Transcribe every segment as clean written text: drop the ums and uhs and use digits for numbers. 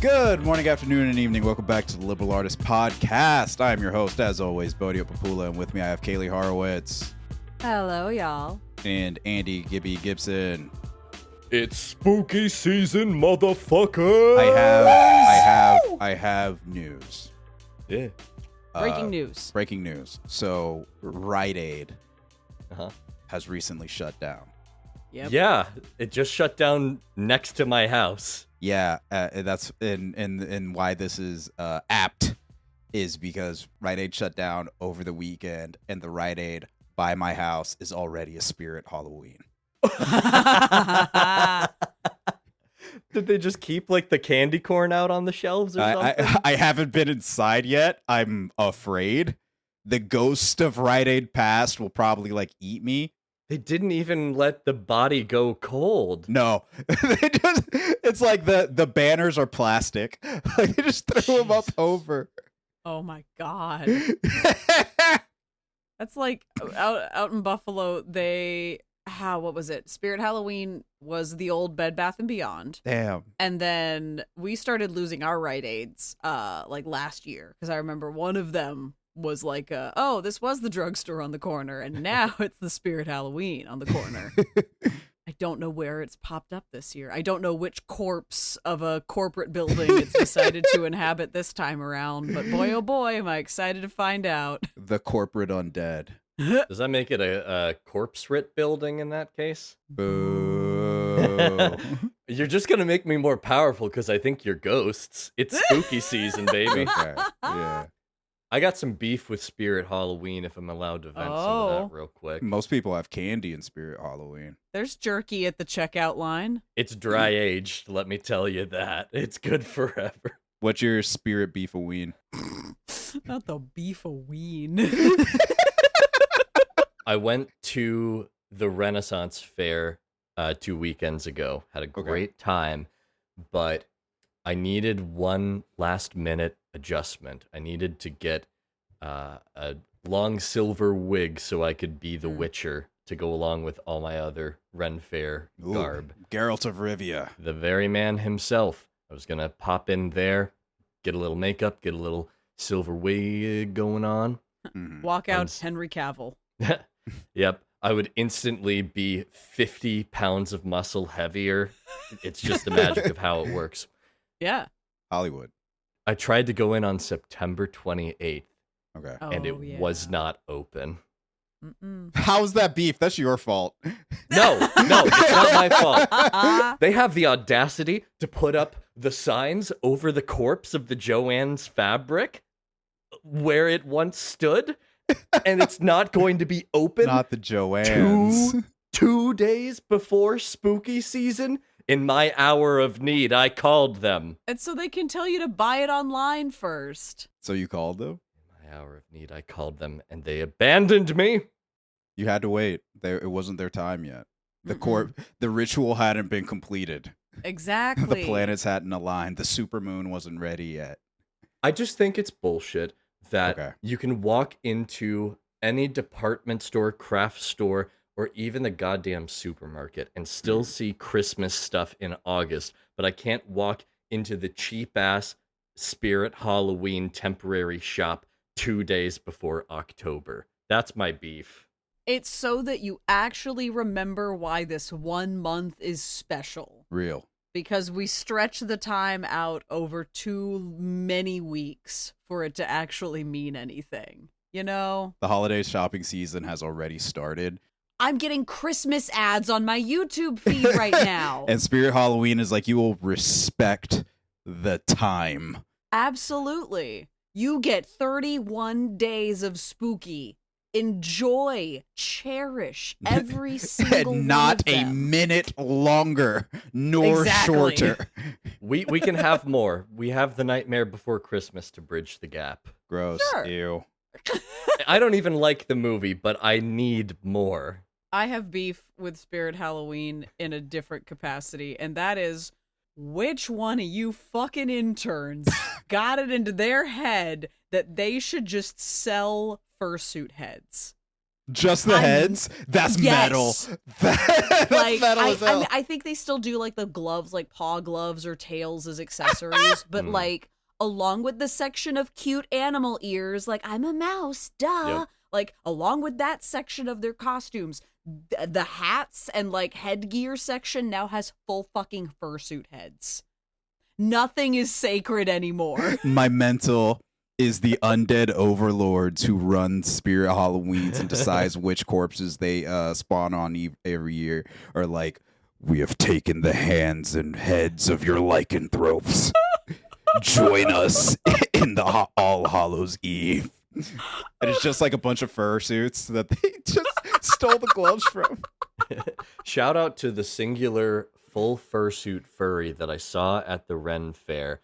Good morning, afternoon, and evening. Welcome back to the Liberal Artist Podcast. I am your host, as always, Bodio Papula, and with me I have Kaylie Horowitz. Hello, y'all. And Andy Gibby Gibson. It's spooky season, motherfucker. I have news. Yeah. Breaking news. Breaking news. So, Rite Aid has recently shut down. Yep. Yeah, it just shut down next to my house. Yeah, that's and why this is apt is because Rite Aid shut down over the weekend, and the Rite Aid by my house is already a spirit Halloween. Did they just keep like the candy corn out on the shelves or something? I haven't been inside yet. I'm afraid the ghost of Rite Aid past will probably like eat me. They didn't even let the body go cold. No, it's like the banners are plastic. Like they just threw them up over. Oh my god. That's like out in Buffalo. What was it? Spirit Halloween was the old Bed Bath & Beyond. Damn. And then we started losing our Rite Aids like last year because I remember one of them was like, this was the drugstore on the corner, and now it's the Spirit Halloween on the corner. I don't know where it's popped up this year. I don't know which corpse of a corporate building it's decided to inhabit this time around, but boy, oh boy, am I excited to find out. The corporate undead. Does that make it a corpse writ building in that case? Boo. You're just going to make me more powerful because I think you're ghosts. It's spooky season, baby. Okay. Yeah. I got some beef with Spirit Halloween, if I'm allowed to vent some of that real quick. Most people have candy in Spirit Halloween. There's jerky at the checkout line. It's dry aged, let me tell you that. It's good forever. What's your Spirit Beef-a-ween? Not the beef-a-ween. I went to the Renaissance Fair 2 weekends ago. Had a great time, but I needed one last minute adjustment. I needed to get a long silver wig so I could be the Witcher to go along with all my other Ren Faire garb. Geralt of Rivia. The very man himself. I was going to pop in there, get a little makeup, get a little silver wig going on. Walk out Henry Cavill. Yep. I would instantly be 50 pounds of muscle heavier. It's just the magic of how it works. Yeah. Hollywood. I tried to go in on September 28th, Okay. and it was not open. How's that beef? That's your fault. No, it's not my fault. They have the audacity to put up the signs over the corpse of the Joanne's fabric where it once stood, and it's not going to be open. Not the Joannes. 2 days before spooky season. In my hour of need, I called them. And so they can tell you to buy it online first. So you called them? In my hour of need, I called them, and they abandoned me. You had to wait. It wasn't their time yet. The ritual hadn't been completed. Exactly. The planets hadn't aligned. The supermoon wasn't ready yet. I just think it's bullshit that you can walk into any department store, craft store, or even the goddamn supermarket and still see Christmas stuff in August, but I can't walk into the cheap-ass Spirit Halloween temporary shop 2 days before October. That's my beef. It's so that you actually remember why this 1 month is special. Real. Because we stretch the time out over too many weeks for it to actually mean anything. You know? The holiday shopping season has already started. I'm getting Christmas ads on my YouTube feed right now. And Spirit Halloween is like, you will respect the time. Absolutely. You get 31 days of spooky. Enjoy, cherish every single and not one of a them. minute longer, nor shorter. We can have more. We have the Nightmare Before Christmas to bridge the gap. Gross. Sure. Ew. I don't even like the movie, but I need more. I have beef with Spirit Halloween in a different capacity, and that is, which one of you fucking interns got it into their head that they should just sell fursuit heads? Just the heads? That's metal. That's like, metal as hell. I think they still do like the gloves, like paw gloves or tails as accessories, but like along with the section of cute animal ears, like I'm a mouse, duh. Yep. Like along with that section of their costumes, the hats and like headgear section now has full fucking fursuit heads. Nothing is sacred anymore. My mental is the undead overlords who run Spirit Halloweens and decides which corpses they spawn on every year are like, we have taken the hands and heads of your lycanthropes. Join us in the All Hallows Eve. And it's just like a bunch of fursuits that they just stole the gloves from. Shout out to the singular full fursuit furry that I saw at the Ren Fair,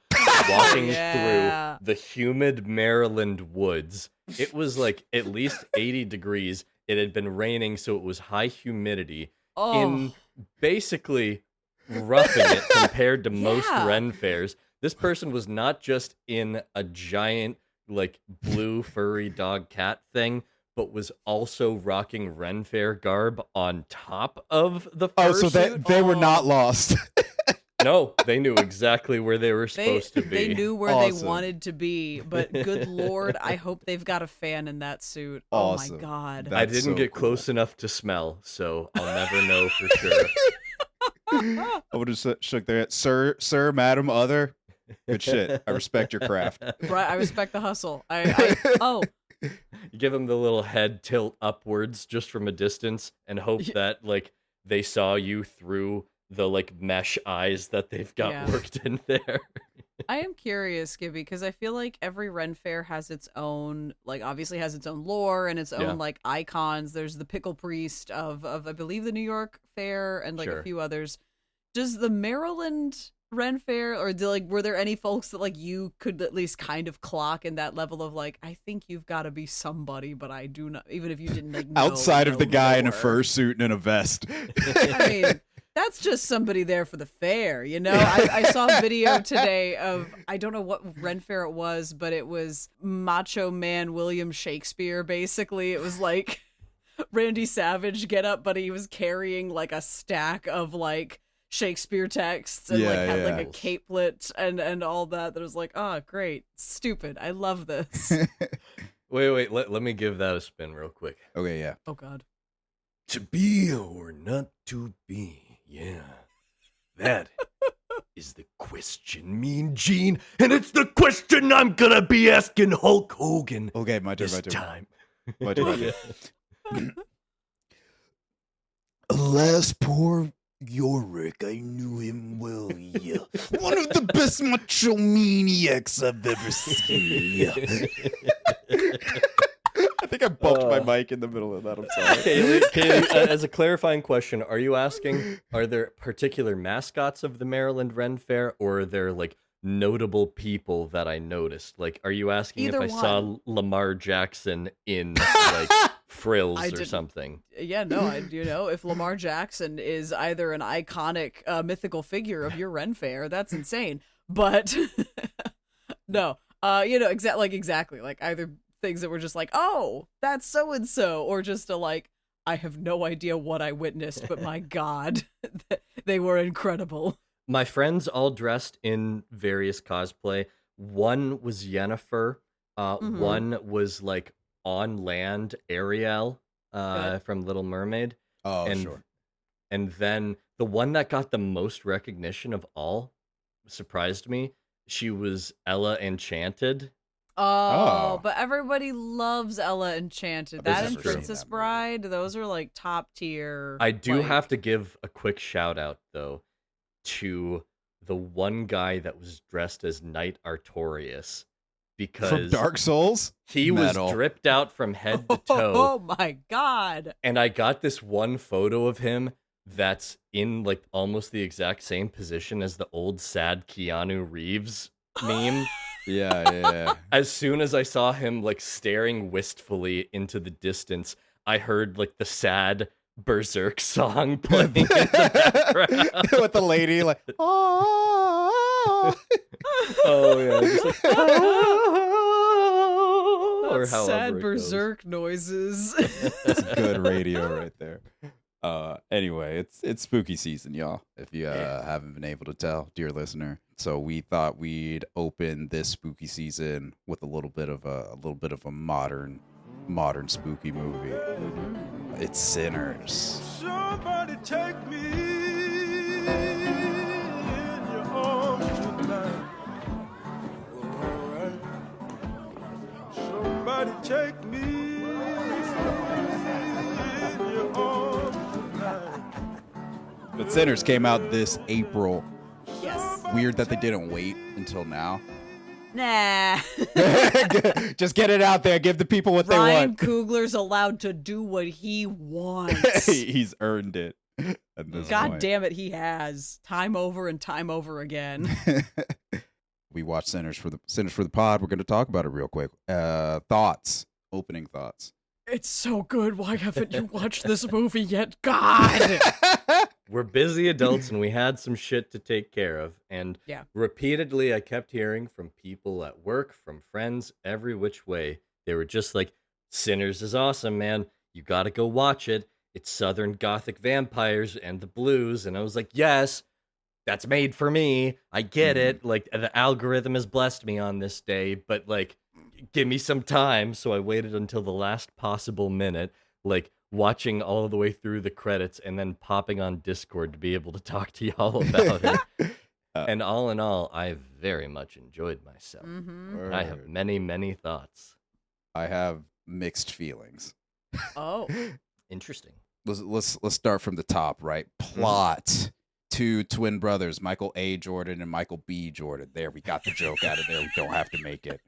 walking through the humid Maryland woods. It was like at least 80 degrees. It had been raining, so it was high humidity. In basically roughing it compared to most Ren Fairs. This person was not just in a giant, like, blue furry dog cat thing, but was also rocking Ren Fair garb on top of the fursuit. Oh, so they were not lost. No, they knew exactly where they were supposed to be. They knew where they wanted to be, but good lord, I hope they've got a fan in that suit. Awesome. Oh my god. That's I didn't so get cool. close enough to smell, so I'll never know for sure. I would have shook their head. Sir, madam, other. Good shit. I respect your craft. Right, I respect the hustle. You give them the little head tilt upwards just from a distance and hope that like they saw you through the like mesh eyes that they've got worked in there. I am curious, Gibby, because I feel like every Ren Fair has its own, like obviously has its own lore and its own like icons. There's the pickle priest of I believe the New York Fair and like a few others. Does the Maryland Ren Fair, or were there any folks that like you could at least kind of clock in that level of like, I think you've got to be somebody, but I do not, even if you didn't like outside of the guy lore. in a fursuit and a vest. I mean, that's just somebody there for the fair, you know? I saw a video today of, I don't know what Ren Fair it was, but it was Macho Man William Shakespeare, basically. It was like Randy Savage get up, but he was carrying like a stack of like Shakespeare texts and had like a capelet and all that. That was like, oh, great. Stupid. I love this. Wait, let me give that a spin real quick. Okay, yeah. Oh, God. To be or not to be. Yeah, that is the question, Mean Gene, and it's the question I'm gonna be asking Hulk Hogan. Okay, my turn. This time. My turn. Alas, poor Yorick, I knew him well, yeah. One of the best macho maniacs I've ever seen. I think I bumped my mic in the middle of that. I'm sorry. Kaylie, as a clarifying question, are you asking, are there particular mascots of the Maryland Ren Fair, or are there like notable people that I noticed? Like, are you asking Either if I saw Lamar Jackson in like frills or something? Yeah, no, you know, if Lamar Jackson is either an iconic mythical figure of your Ren Fair, that's insane. But no, you know, exactly, like either things that were just like, oh, that's so and so, or just a like, I have no idea what I witnessed, but my God, they were incredible. My friends all dressed in various cosplay. One was Yennefer. One was like on land Ariel from Little Mermaid. Oh, sure. And then the one that got the most recognition of all surprised me. She was Ella Enchanted. Oh, but everybody loves Ella Enchanted. That and true. Princess Bride, those are like top tier. I do have to give a quick shout out though to the one guy that was dressed as Knight Artorias, because from Dark Souls, he was dripped out from head to toe. Oh my God. And I got this one photo of him that's in like almost the exact same position as the old sad Keanu Reeves meme. Yeah. As soon as I saw him like staring wistfully into the distance, I heard like the sad Berserk song playing in the background. With the lady like, oh yeah, just like, oh, or however sad it berserk noises. That's good radio right there. Anyway, it's spooky season, y'all. If you haven't been able to tell, dear listener. So we thought we'd open this spooky season with a little bit of a modern spooky movie. Mm-hmm. It's Sinners. Somebody take me in your arms tonight. All right. Somebody take me in your arms tonight. But Sinners came out this April. Yes. Weird that they didn't wait until now. Nah. Just get it out there. Give the people what they Ryan want. Coogler's allowed to do what he wants. He's earned it. At this God point. damn it, he has. Time over and time over again. We watched Sinners for the pod. We're going to talk about it real quick. Opening thoughts. It's so good. Why haven't you watched this movie yet? God. We're busy adults and we had some shit to take care of. And Yeah. repeatedly, I kept hearing from people at work, from friends, every which way. They were just like, Sinners is awesome, man. You got to go watch it. It's Southern Gothic vampires and the blues. And I was like, yes, that's made for me. I get it. Like, the algorithm has blessed me on this day, but like, give me some time. So I waited until the last possible minute, like watching all the way through the credits and then popping on Discord to be able to talk to y'all about it. And all in all, I very much enjoyed myself. Mm-hmm. And I have many, many thoughts. I have mixed feelings. Oh. Interesting. Let's start from the top, right? Plot. Two twin brothers, Michael A. Jordan and Michael B. Jordan. There, we got the joke out of there. We don't have to make it.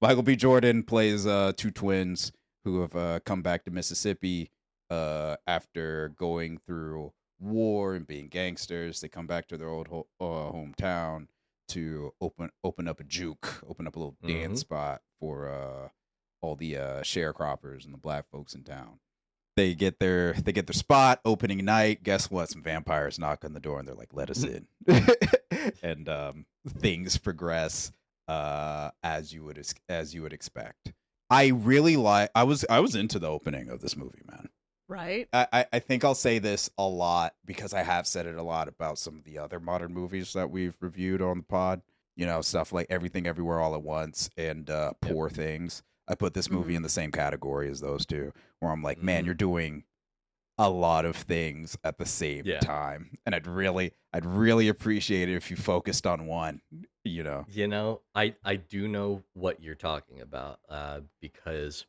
Michael B. Jordan plays two twins who have come back to Mississippi after going through war and being gangsters. They come back to their old hometown to open up a juke, open up a little dance spot for all the sharecroppers and the black folks in town. They get their spot opening night. Guess what? Some vampires knock on the door and they're like, "Let us in." And things progress as you would expect. I really I was into the opening of this movie, man. Right? I think I'll say this a lot because I have said it a lot about some of the other modern movies that we've reviewed on the pod. You know, stuff like Everything Everywhere All at Once and Poor Things. I put this movie in the same category as those two, where I'm like, man, you're doing a lot of things at the same time, and I'd really appreciate it if you focused on one. You know, I do know what you're talking about because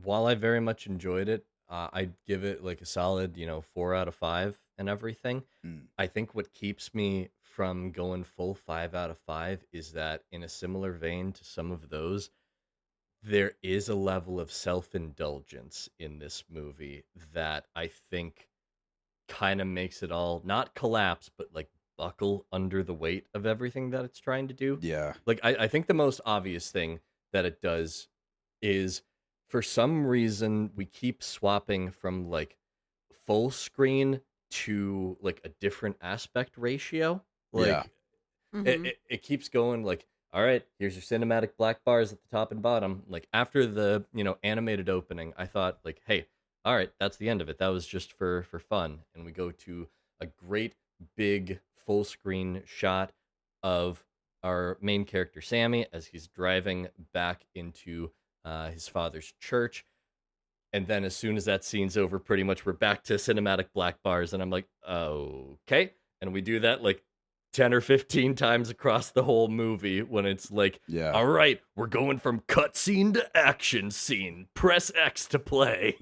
while I very much enjoyed it, I'd give it like a solid 4 out of 5 and everything. I think what keeps me from going full 5 out of 5 is that in a similar vein to some of those, there is a level of self-indulgence in this movie that I think kind of makes it all not collapse, but like buckle under the weight of everything that it's trying to do. Yeah. Like I think the most obvious thing that it does is for some reason we keep swapping from like full screen to like a different aspect ratio. Like it keeps going like, all right, here's your cinematic black bars at the top and bottom. Like after the, animated opening, I thought like, hey, all right, that's the end of it. That was just for fun. And we go to a great big full screen shot of our main character, Sammy, as he's driving back into his father's church. And then as soon as that scene's over, pretty much we're back to cinematic black bars. And I'm like, okay. And we do that like 10 or 15 times across the whole movie when it's like, all right, we're going from cutscene to action scene. Press X to play.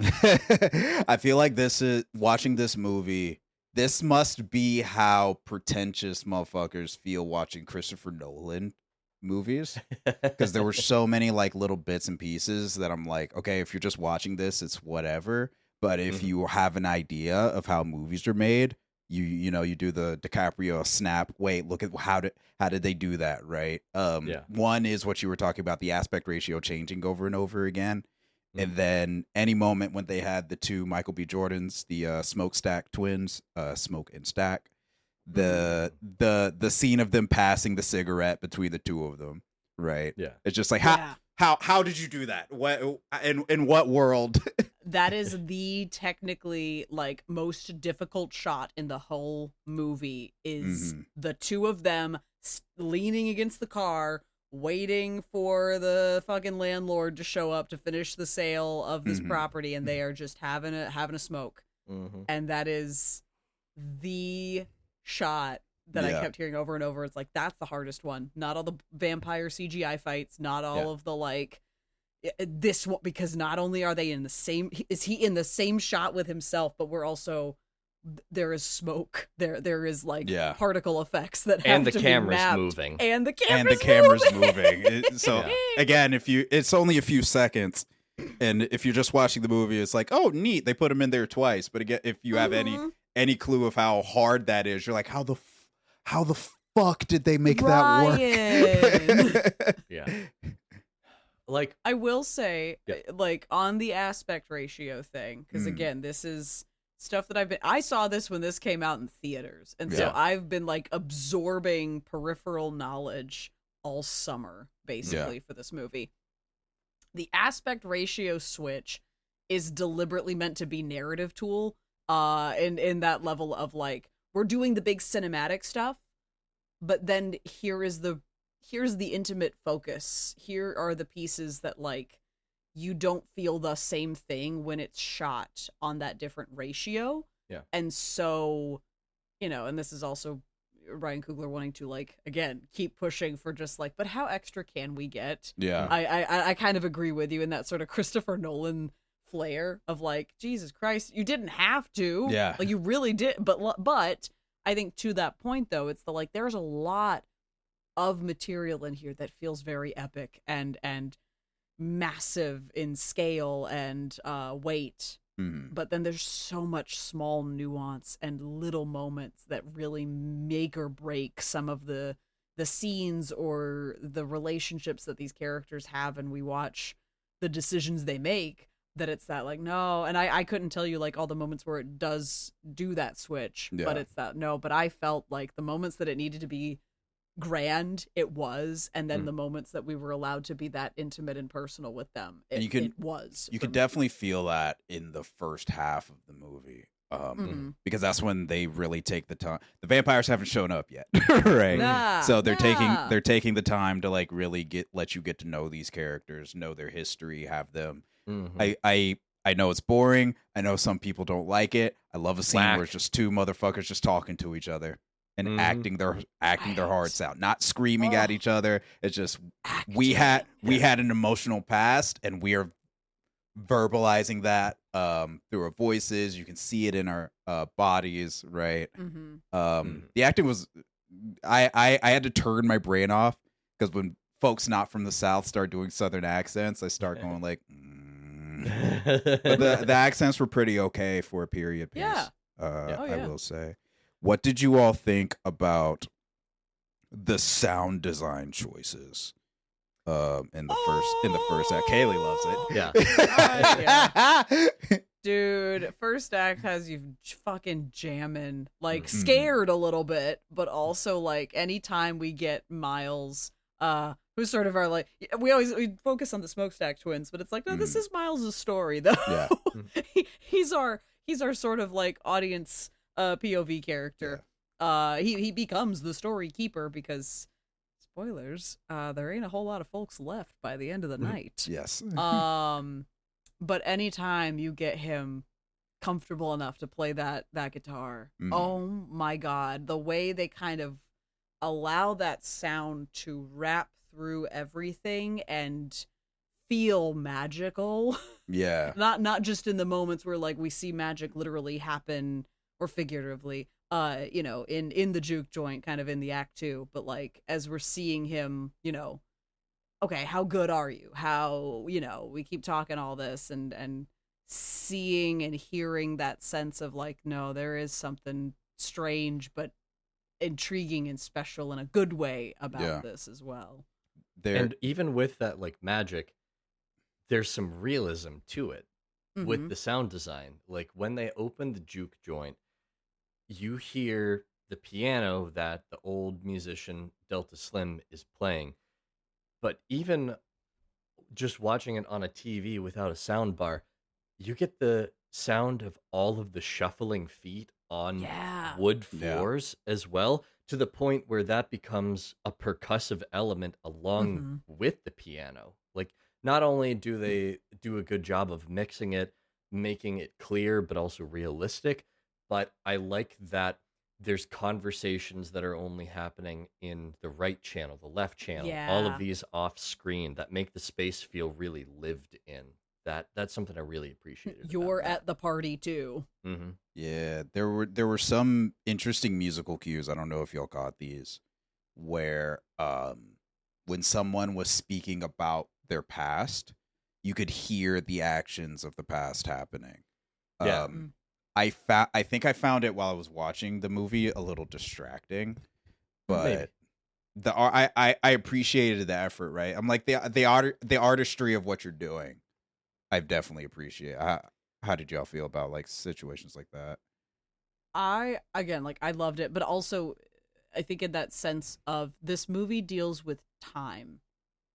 I feel like this is watching this movie. This must be how pretentious motherfuckers feel watching Christopher Nolan movies, because there were so many like little bits and pieces that I'm like, okay, if you're just watching this, it's whatever. But if you have an idea of how movies are made, you do the DiCaprio snap. Wait, look at how did they do that, right? One is what you were talking about, the aspect ratio changing over and over again. And then any moment when they had the two Michael B. Jordans, the Smokestack twins, Smoke and Stack, the scene of them passing the cigarette between the two of them, right? Yeah. It's just like, How did you do that? What in what world? That is the technically like most difficult shot in the whole movie is the two of them leaning against the car, waiting for the fucking landlord to show up to finish the sale of this property, and they are just having a smoke. And that is the shot that I kept hearing over and over. It's like, that's the hardest one. Not all the vampire CGI fights, not all of the like this one, because not only are they in the same, is he in the same shot with himself, but we're also, there is smoke, there is like particle effects that have and the to camera's be mapped, moving, and the camera's moving. So again, it's only a few seconds, and if you're just watching the movie, it's like, oh neat, they put him in there twice. But again, if you have any clue of how hard that is, you're like, how the fuck did they make that work? Yeah. Like, I will say, like, on the aspect ratio thing, because again, this is stuff that I saw this when this came out in theaters, and so I've been like absorbing peripheral knowledge all summer basically for this movie. The aspect ratio switch is deliberately meant to be narrative tool, in that level of like, we're doing the big cinematic stuff, but then here's the intimate focus. Here are the pieces that like you don't feel the same thing when it's shot on that different ratio. Yeah. And so, and this is also Ryan Coogler wanting to like, again, keep pushing for just like, but how extra can we get? Yeah. I kind of agree with you in that sort of Christopher Nolan flair of like, Jesus Christ, you didn't have to. Yeah. Like you really did. But I think to that point though, it's the like, there's a lot of material in here that feels very epic and massive in scale and weight, but then there's so much small nuance and little moments that really make or break some of the scenes or the relationships that these characters have, and we watch the decisions they make, that it's that like, no, and I couldn't tell you like all the moments where it does do that switch, but it's that no, but I felt like the moments that it needed to be grand, it was, and then the moments that we were allowed to be that intimate and personal with them, it was. You could definitely feel that in the first half of the movie, because that's when they really take the time. The vampires haven't shown up yet, right? So they're taking the time to like really let you get to know these characters, know their history, have them. I know it's boring. I know some people don't like it. I love a scene where it's just two motherfuckers just talking to each other and acting their hearts out, not screaming at each other. It's just we had an emotional past, and we are verbalizing that through our voices. You can see it in our bodies, right? The acting was, I had to turn my brain off, because when folks not from the South start doing Southern accents, I start going like, But the accents were pretty okay for a period piece. I will say. What did you all think about the sound design choices in the first act? Kaylie loves it. Yeah. Dude, first act has you fucking jamming, like scared a little bit, but also like anytime we get Miles, who's sort of our like, we focus on the Smokestack twins, but it's like, no, this is Miles' story though. Yeah. He's our sort of like audience POV character. Yeah. He becomes the story keeper because, spoilers, there ain't a whole lot of folks left by the end of the night. Yes. But anytime you get him comfortable enough to play that guitar, oh my God, the way they kind of allow that sound to wrap through everything and feel magical. Yeah. Not just in the moments where like we see magic literally happen, or figuratively, in the juke joint, kind of in the act 2, but like as we're seeing him, okay, how good are you? How, we keep talking all this and seeing and hearing that sense of like, no, there is something strange but intriguing and special in a good way about this as well. And even with that like magic, there's some realism to it with the sound design. Like when they open the juke joint, you hear the piano that the old musician Delta Slim is playing. But even just watching it on a TV without a sound bar, you get the sound of all of the shuffling feet on Yeah. wood Yeah. floors as well, to the point where that becomes a percussive element along with the piano. Like, not only do they do a good job of mixing it, making it clear, but also realistic, but I like that there's conversations that are only happening in the right channel, the left channel, all of Yeah. these off screen that make the space feel really lived in. That's something I really appreciated. You're about at the party too. that. Mm-hmm. Yeah, there were some interesting musical cues. I don't know if y'all caught these, where when someone was speaking about their past, you could hear the actions of the past happening. Yeah. I think I found it while I was watching the movie a little distracting, but Maybe. I appreciated the effort. Right, I'm like the artistry of what you're doing. I've definitely appreciate. How did y'all feel about like situations like that? I loved it, but also I think in that sense of this movie deals with time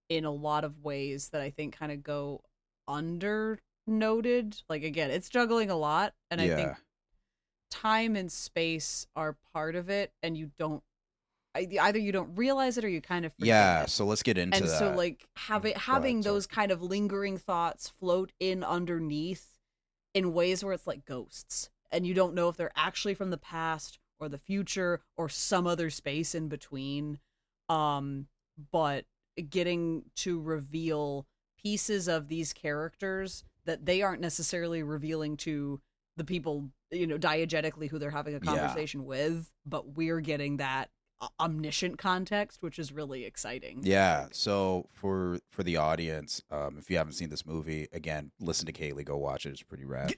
in a lot of ways that I think kind of go under noted. Like, again, it's juggling a lot, and I think time and space are part of it, and you don't either you don't realize it or you kind of forget it. So let's get into And that. so like having sorry. those kind of lingering thoughts float in underneath in ways where it's like ghosts, and you don't know if they're actually from the past or the future or some other space in between. But getting to reveal pieces of these characters that they aren't necessarily revealing to the people, diegetically who they're having a conversation with, but we're getting that omniscient context, which is really exciting. Yeah. So for the audience, if you haven't seen this movie, again, listen to Kaylie, go watch it. It's pretty rad.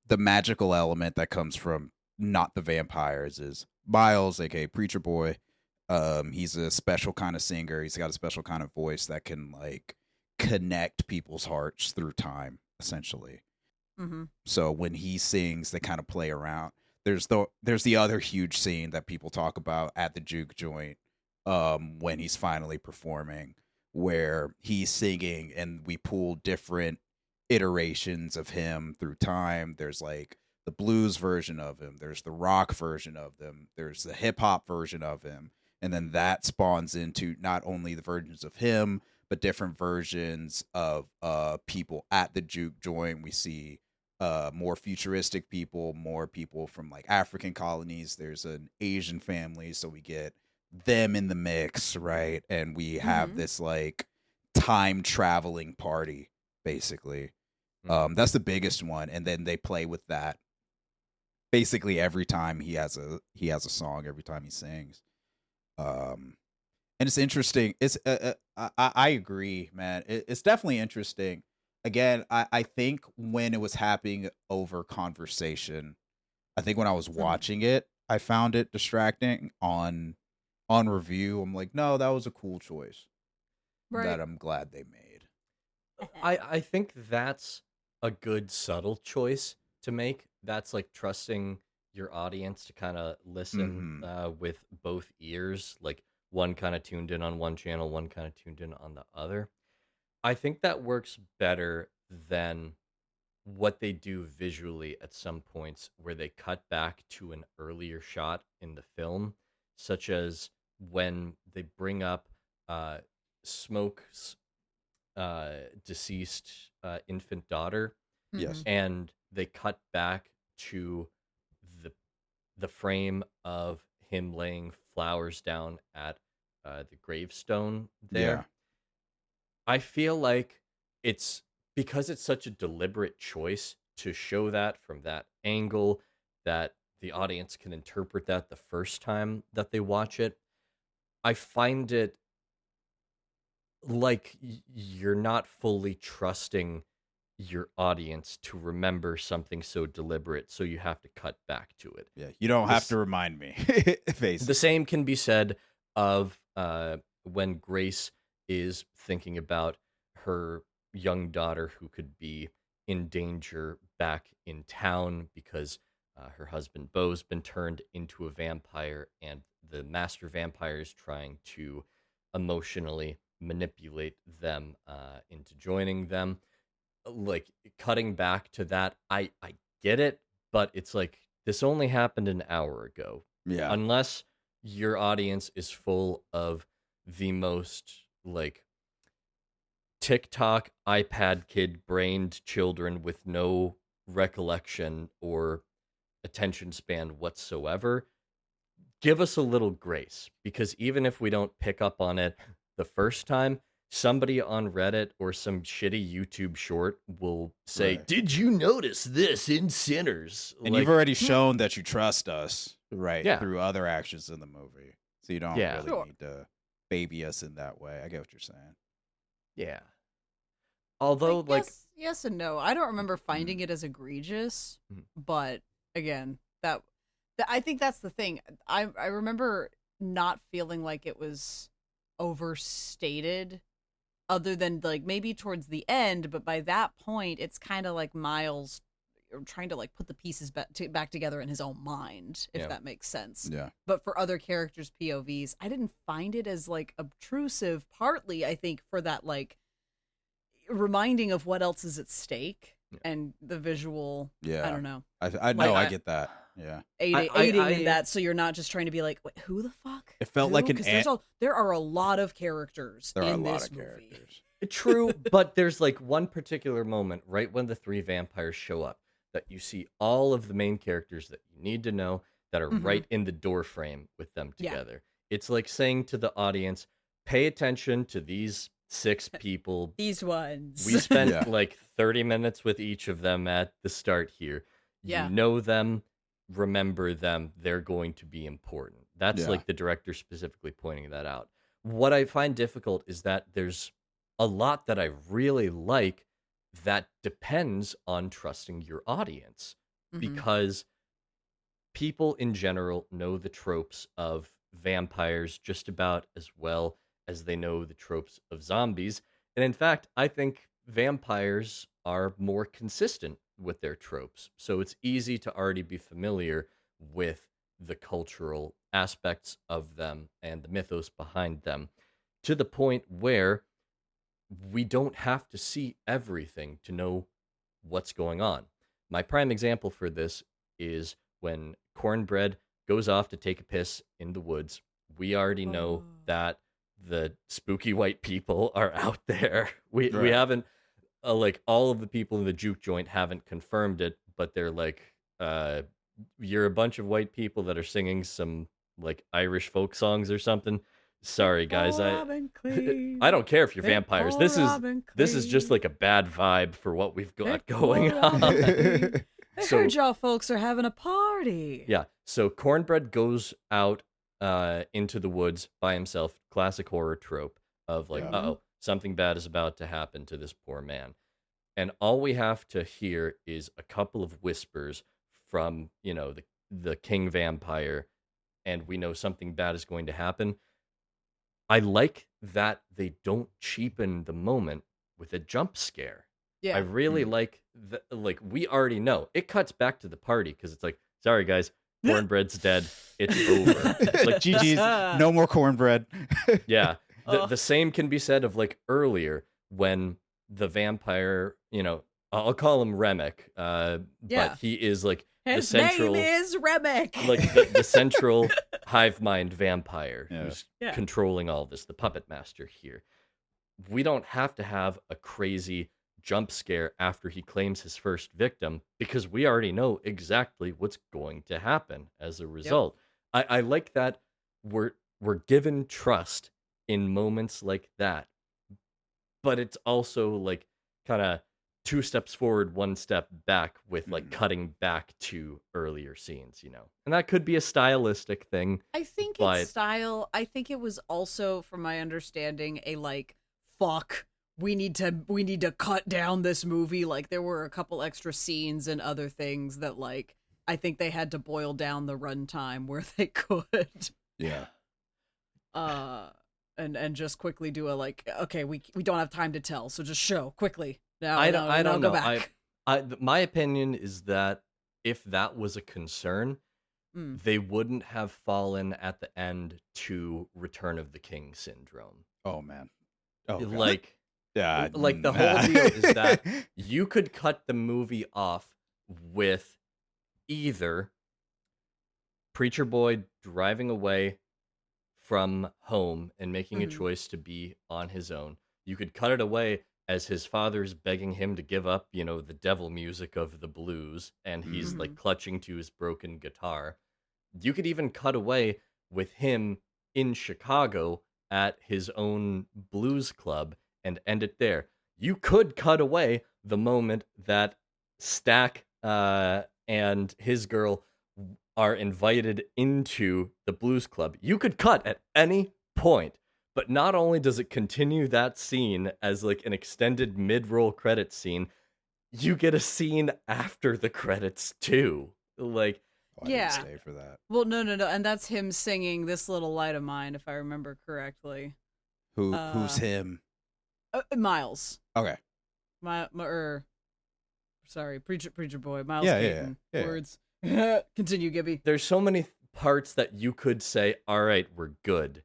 The magical element that comes from not the vampires is Miles, aka Preacher Boy. He's a special kind of singer. He's got a special kind of voice that can like connect people's hearts through time, essentially. Mm-hmm. So when he sings, they kind of play around. There's the other huge scene that people talk about at the juke joint, when he's finally performing, where he's singing and we pull different iterations of him through time. There's like the blues version of him, there's the rock version of them, there's the hip hop version of him, and then that spawns into not only the versions of him but different versions of people at the juke joint. We see more futuristic people, more people from like African colonies. There's an Asian family, so we get them in the mix, right? And we have this like time traveling party, basically. That's the biggest one, and then they play with that basically every time he has a song, every time he sings. And it's interesting. It's I agree, man. It's definitely interesting. Again, I think when it was happening over conversation, I think when I was watching it, I found it distracting. On review, I'm like, no, that was a cool choice. Right. That I'm glad they made. I think that's a good subtle choice to make. That's like trusting your audience to kind of listen with both ears, like one kind of tuned in on one channel, one kind of tuned in on the other. I think that works better than what they do visually at some points where they cut back to an earlier shot in the film, such as when they bring up Smoke's deceased infant daughter. Yes. And they cut back to the frame of him laying flowers down at the gravestone there. Yeah. I feel like it's because it's such a deliberate choice to show that from that angle that the audience can interpret that the first time that they watch it. I find it like you're not fully trusting your audience to remember something so deliberate, so you have to cut back to it. Yeah, you don't have to remind me. The same can be said of when Grace is thinking about her young daughter who could be in danger back in town because her husband Beau's been turned into a vampire, and the master vampire is trying to emotionally manipulate them into joining them. Like, cutting back to that, I get it, but it's like, this only happened an hour ago. Yeah. Unless your audience is full of the most, like, TikTok, iPad kid-brained children with no recollection or attention span whatsoever, give us a little grace. Because even if we don't pick up on it the first time, somebody on Reddit or some shitty YouTube short will say, Right. "Did you notice this in Sinners?" And you've already shown that you trust us, right? Yeah. Through other actions in the movie. So you don't Yeah. really Sure. need to baby us in that way. I get what you're saying. Yeah. Although, like, yes and no. I don't remember finding it as egregious, Mhm. but again, that I think that's the thing. I remember not feeling like it was overstated, other than like maybe towards the end. But by that point, it's kind of like Miles trying to like put the pieces back together in his own mind, if Yeah. that makes sense. Yeah. But for other characters' POVs, I didn't find it as like obtrusive. Partly, I think, for that like reminding of what else is at stake and the visual. Yeah. I don't know. I know. Like, I get that. Yeah. Aiding in that, so you're not just trying to be like, wait, who the fuck? It felt Who? like an 'Cause ant- there are a lot of characters There are a in lot this of movie. characters. True, but there's like one particular moment right when the three vampires show up that you see all of the main characters that you need to know that are right in the door frame with them Yeah. together. It's like saying to the audience, pay attention to these 6 people. These ones. We spent Yeah. like 30 minutes with each of them at the start here. Yeah. You know them, remember them, they're going to be important. That's Yeah. like the director specifically pointing that out. What I find difficult is that there's a lot that I really like that depends on trusting your audience, Mhm. because people in general know the tropes of vampires just about as well as they know the tropes of zombies. And in fact, I think vampires are more consistent with their tropes. So it's easy to already be familiar with the cultural aspects of them and the mythos behind them, to the point where we don't have to see everything to know what's going on. My prime example for this is when Cornbread goes off to take a piss in the woods. We already know Oh. that the spooky white people are out there. We Right. haven't, like, all of the people in the juke joint haven't confirmed it, but they're like, you're a bunch of white people that are singing some like Irish folk songs or something. Sorry, guys. I don't care if you're vampires. This is just like a bad vibe for what we've got going on. I So- heard y'all folks are having a party. Yeah. So Cornbread goes out into the woods by himself. Classic horror trope of like, Yeah. uh-oh, something bad is about to happen to this poor man. And all we have to hear is a couple of whispers from, the king vampire, and we know something bad is going to happen. I like that they don't cheapen the moment with a jump scare. Yeah. I really like we already know. It cuts back to the party because it's like, sorry guys, Cornbread's dead. It's over. Like, GG's. No more cornbread. yeah. Oh. The same can be said of like earlier when the vampire, I'll call him Remick, Yeah. but he is like His the central, name is Remick. like the central hive mind vampire Yeah. who's Yeah. controlling all this, the puppet master here. We don't have to have a crazy jump scare after he claims his first victim because we already know exactly what's going to happen as a result. I like that we're given trust in moments like that, but it's also like kind of 2 steps forward, 1 step back with like cutting back to earlier scenes, and that could be a stylistic thing. I think but- it's style. I think it was also, from my understanding, a like, fuck, we need to cut down this movie. Like, there were a couple extra scenes and other things that, like, I think they had to boil down the runtime where they could. Yeah. And just quickly do a like, okay, we don't have time to tell, so just show quickly. Now I don't go know. back. My opinion is that if that was a concern, they wouldn't have fallen at the end to Return of the King syndrome. Oh man. Oh, God. Like the whole deal is that you could cut the movie off with either Preacher Boy driving away from home and making a choice to be on his own. You could cut it away as his father's begging him to give up, the devil music of the blues, and he's like clutching to his broken guitar. You could even cut away with him in Chicago at his own blues club and end it there. You could cut away the moment that Stack and his girl are invited into the blues club. You could cut at any point, but not only does it continue that scene as like an extended mid-roll credit scene, you get a scene after the credits too. Like, I didn't stay for that. Well, no, and that's him singing "This Little Light of Mine," if I remember correctly. Who's him? Miles. Okay. Preacher Boy. Miles. Yeah. Words. Continue, Gibby. There's so many parts that you could say, all right, we're good,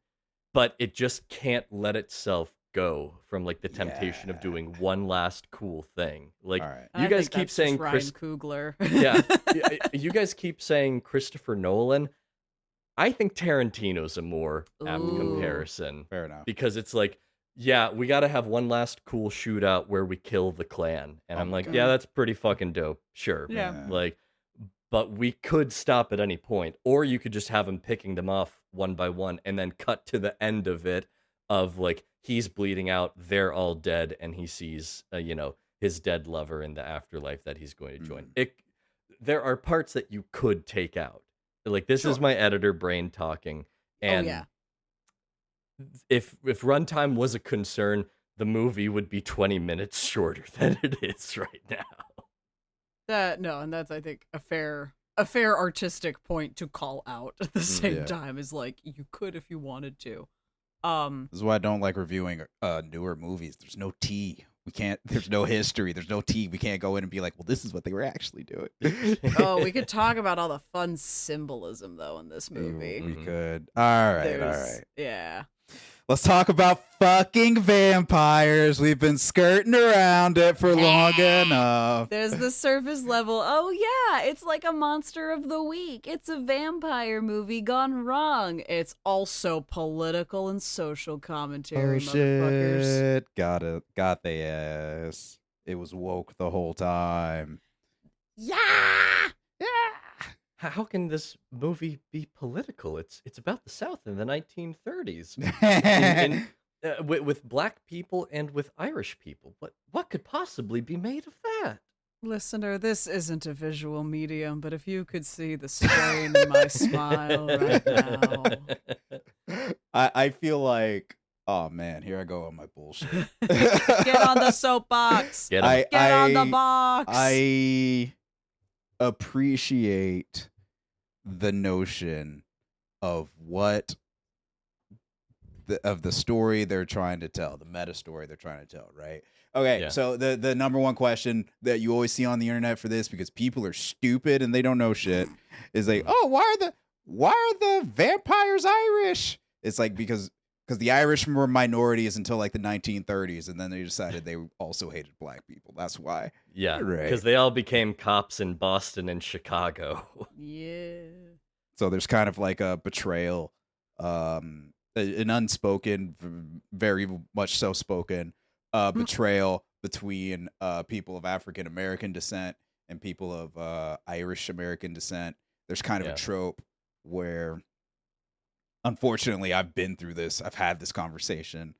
but it just can't let itself go from like the temptation of doing one last cool thing. Like, right. you guys keep saying Ryan Coogler. Yeah, you guys keep saying Christopher Nolan. I think Tarantino's a more apt comparison. Fair enough. Because it's like, yeah, we got to have one last cool shootout where we kill the Klan. And I'm like, yeah, that's pretty fucking dope. Sure. Yeah. Like, but we could stop at any point. Or you could just have him picking them off one by one and then cut to the end of it of like, he's bleeding out, they're all dead, and he sees, his dead lover in the afterlife that he's going to join. There are parts that you could take out. Like, this is my editor brain talking. And if runtime was a concern, the movie would be 20 minutes shorter than it is right now. No, and that's, I think, a fair artistic point to call out at the same time. Is like, you could if you wanted to. This is why I don't like reviewing newer movies. There's no tea. We can't. There's no history. There's no tea. We can't go in and be like, well, this is what they were actually doing. We could talk about all the fun symbolism though in this movie. We could. All right. Yeah. Let's talk about fucking vampires. We've been skirting around it for long enough. There's the surface level. Oh, yeah, it's like a monster of the week. It's a vampire movie gone wrong. It's also political and social commentary, motherfuckers. Shit. Got it. Got the ass. It was woke the whole time. Yeah! How can this movie be political? It's about the South in the 1930s, with black people and with Irish people. What could possibly be made of that? Listener, this isn't a visual medium, but if you could see the strain in my smile right now. I feel like, oh man, here I go on my bullshit. Get on the soapbox. Get on the box. I appreciate the notion of the story they're trying to tell, the meta story they're trying to tell, right? Okay, so the number one question that you always see on the internet for this, because people are stupid and they don't know shit, is like, oh, why are the vampires Irish? It's like because the Irish were minorities until like the 1930s, and then they decided they also hated black people. That's why. Yeah, right. Because they all became cops in Boston and Chicago. Yeah. So there's kind of like a betrayal, an unspoken, very much so spoken betrayal between people of African American descent and people of Irish American descent. There's kind of a trope where, unfortunately, I've been through this. I've had this conversation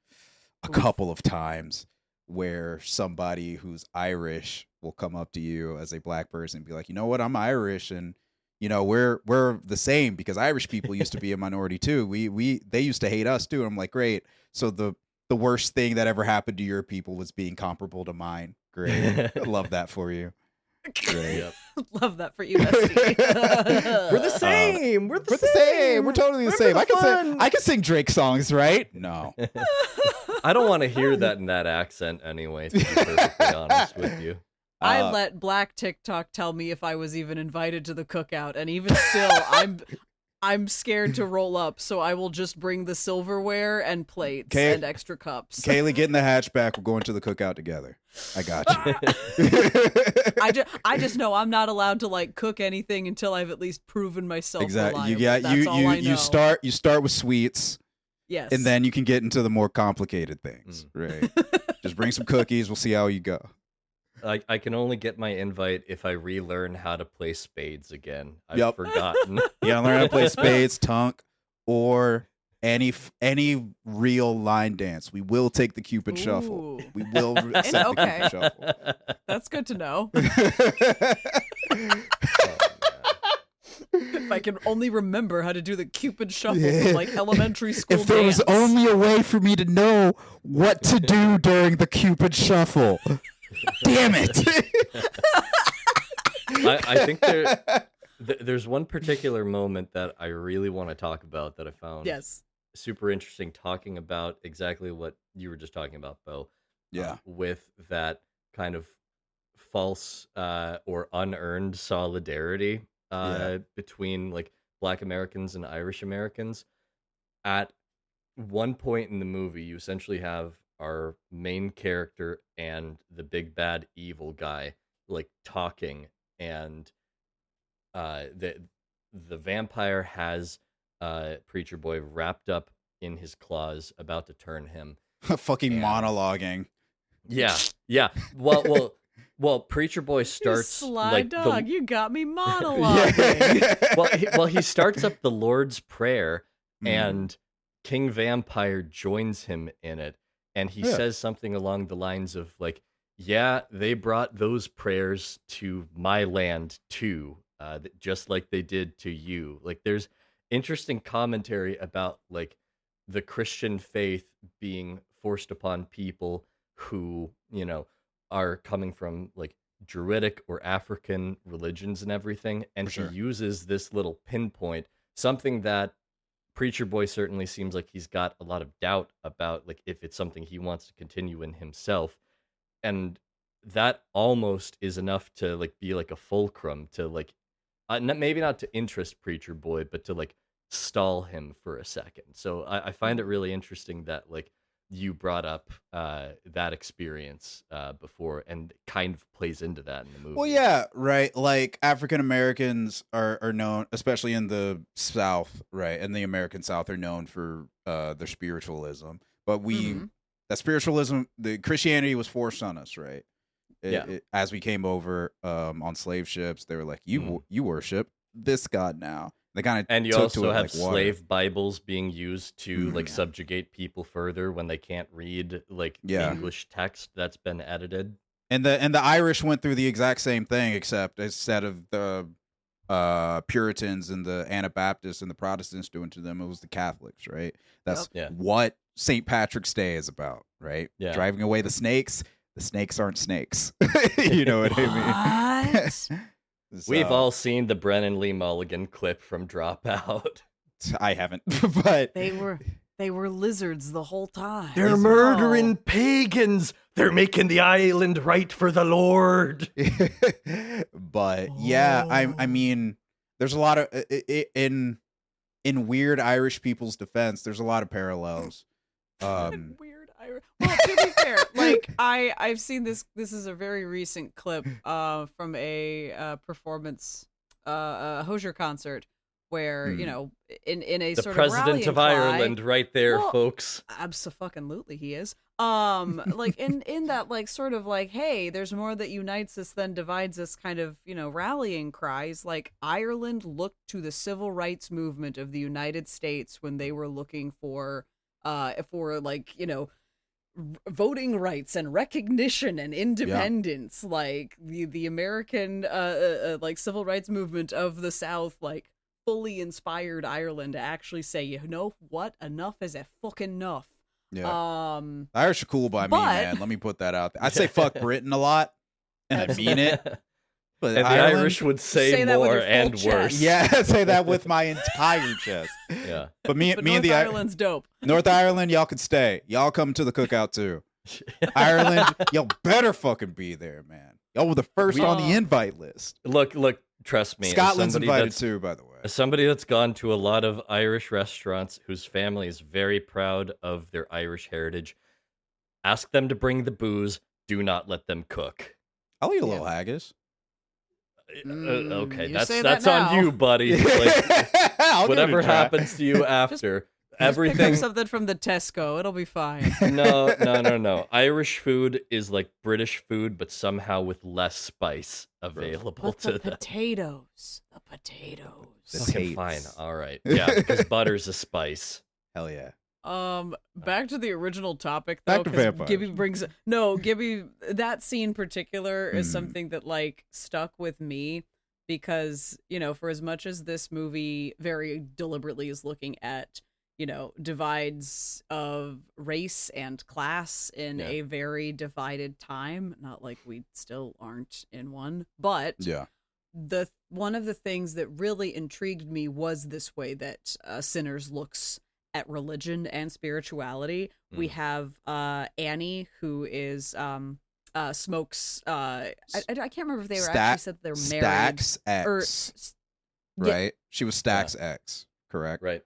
a couple of times where somebody who's Irish will come up to you as a black person and be like, you know what, I'm Irish, and we're the same because Irish people used to be a minority too. They used to hate us too. And I'm like, great. So the worst thing that ever happened to your people was being comparable to mine. Great. I love that for you. Great. Yep. Love that for you, Bestie. We're the same. We're the same. We're totally the same. fun. I can sing Drake songs, right? No. I don't want to hear that in that accent anyway, to be perfectly honest with you. I let Black TikTok tell me if I was even invited to the cookout, and even still, I'm scared to roll up, so I will just bring the silverware and plates and extra cups. Kaylie, get in the hatchback. We're going to the cookout together. I got you. I just know I'm not allowed to like cook anything until I've at least proven myself exactly. reliable. You start with sweets. Yes. And then you can get into the more complicated things, right? Just bring some cookies. We'll see how you go. I can only get my invite if I relearn how to play spades again. I've forgotten. You gotta learn how to play spades, tunk, or any real line dance. We will take the Cupid shuffle. We will accept the Cupid shuffle. That's good to know. If I can only remember how to do the Cupid shuffle from like elementary school. If there was only a way for me to know what to do during the Cupid shuffle. Damn it! I think there's one particular moment that I really want to talk about that I found super interesting, talking about exactly what you were just talking about, Bo. Yeah. With that kind of false or unearned solidarity between like Black Americans and Irish Americans. At one point in the movie, you essentially have our main character and the big bad evil guy like talking, and the vampire has Preacher Boy wrapped up in his claws, about to turn him. Fucking monologuing. Yeah. Well, Preacher Boy starts you sly like dog. You got me monologuing. He starts up the Lord's Prayer, and King Vampire joins him in it. And he says something along the lines of like, yeah, they brought those prayers to my land too, just like they did to you. Like there's interesting commentary about like the Christian faith being forced upon people who, you know, are coming from like Druidic or African religions and everything. And he uses this little pinpoint, something that Preacher Boy certainly seems like he's got a lot of doubt about, like if it's something he wants to continue in himself, and that almost is enough to like be like a fulcrum to like, maybe not to interest Preacher Boy, but to like stall him for a second. So I find it really interesting that like you brought up that experience before, and kind of plays into that in the movie. Well, yeah, right. Like African Americans are known, especially in the South, right? And the American South are known for their spiritualism. But that spiritualism, the Christianity was forced on us, right? As we came over on slave ships, they were like, you worship this God now. They kind of, and you also have like slave Bibles being used to like subjugate people further when they can't read like English text that's been edited. And the Irish went through the exact same thing, except instead of the Puritans and the Anabaptists and the Protestants doing to them, it was the Catholics, right? That's what St. Patrick's Day is about, right? Yeah. Driving away the snakes. The snakes aren't snakes. You know what I mean? We've all seen the Brennan Lee Mulligan clip from Dropout. I haven't, but they were lizards the whole time. They're murdering pagans. They're making the island right for the Lord. But yeah, I mean, there's a lot of in weird Irish people's defense. There's a lot of parallels. Weird Irish. Well, to be fair, like I've seen this. This is a very recent clip from a performance, a Hozier concert, where you know, in a the sort president of of Ireland, right there, folks. Absolutely, he is. Like in that like sort of like, hey, there's more that unites us than divides us, kind of, you know, rallying cries. Like Ireland looked to the civil rights movement of the United States when they were looking for like, you know, voting rights and recognition and independence. Like the American like civil rights movement of the South, like fully inspired Ireland to actually say, you know what, enough is a fucking enough. Yeah. The Irish are cool by me, man. Let me put that out there. I say fuck Britain a lot, and I mean it. But and the Irish would say more and worse. Yeah, I say that with my entire chest. Yeah. But me North and the Ireland's dope. North Ireland, y'all can stay. Y'all come to the cookout too. Ireland, y'all better fucking be there, man. Y'all were the first on the invite list. Look, trust me. Scotland's invited too, by the way. As somebody that's gone to a lot of Irish restaurants whose family is very proud of their Irish heritage, ask them to bring the booze. Do not let them cook. I'll eat a little haggis. Okay, you say that's that on now. you, buddy. Like, I'll give it a whatever try. happens to you after, everything. Pick up something from the Tesco. It'll be fine. No. Irish food is like British food, but somehow with less spice available But to the them. potatoes. The potatoes. Okay, fine. All right. Yeah, because butter's a spice. Hell yeah. Back to the original topic though, Back to 'cause vampires. Gibby, that scene in particular is something that like stuck with me because, you know, for as much as this movie very deliberately is looking at, you know, divides of race and class in a very divided time, not like we still aren't in one, but Yeah. one of the things that really intrigued me was this way that Sinners looks at religion and spirituality. We have Annie, who is smokes. I can't remember if they were actually said they're married. Stax X, Or right? She was Stax X, correct? Right.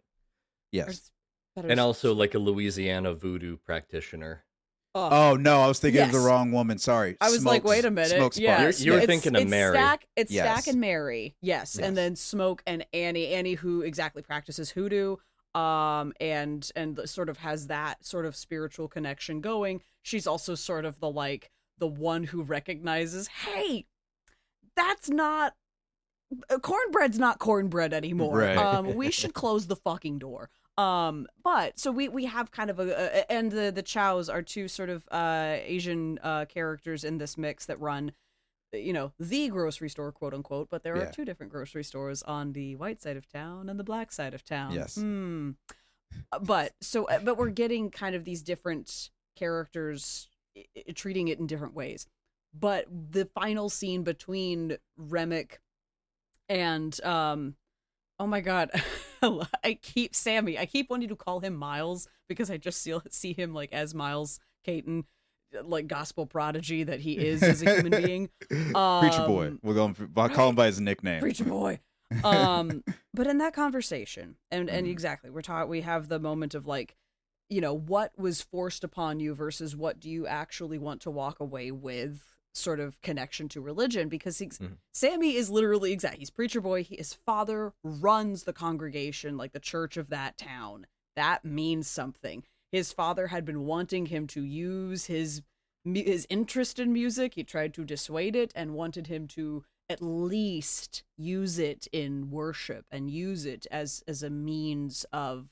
Yes. And also like a Louisiana voodoo practitioner. Oh no, I was thinking of the Yes. wrong woman. Sorry. I was like, wait a minute. Smokes Yeah, Box. You were thinking of Mary. It's Yes. Stack and Mary. Yes. Yes. And then Smoke and Annie. Annie, who exactly practices hoodoo, and sort of has that sort of spiritual connection going. She's also sort of the one who recognizes, hey, that's not cornbread's not cornbread anymore. Right. We should close the fucking door. But so we have kind of and the Chows are two sort of Asian characters in this mix that run, you know, the grocery store, quote unquote, but there are two different grocery stores on the white side of town and the black side of town. Yes. But we're getting kind of these different characters treating it in different ways. But the final scene between Remick and oh my god, I keep wanting to call him Miles because I just see him like as Miles Caton, like gospel prodigy that he is as a human being. Preacher Boy. We're going. I'll call him by his nickname. Preacher Boy. But in that conversation, and exactly, we have the moment of like, you know, what was forced upon you versus what do you actually want to walk away with, sort of connection to religion, because Sammy is literally he's Preacher Boy. His father runs the congregation, like the church of that town. That means something. His father had been wanting him to use his interest in music. He tried to dissuade it and wanted him to at least use it in worship and use it as a means of,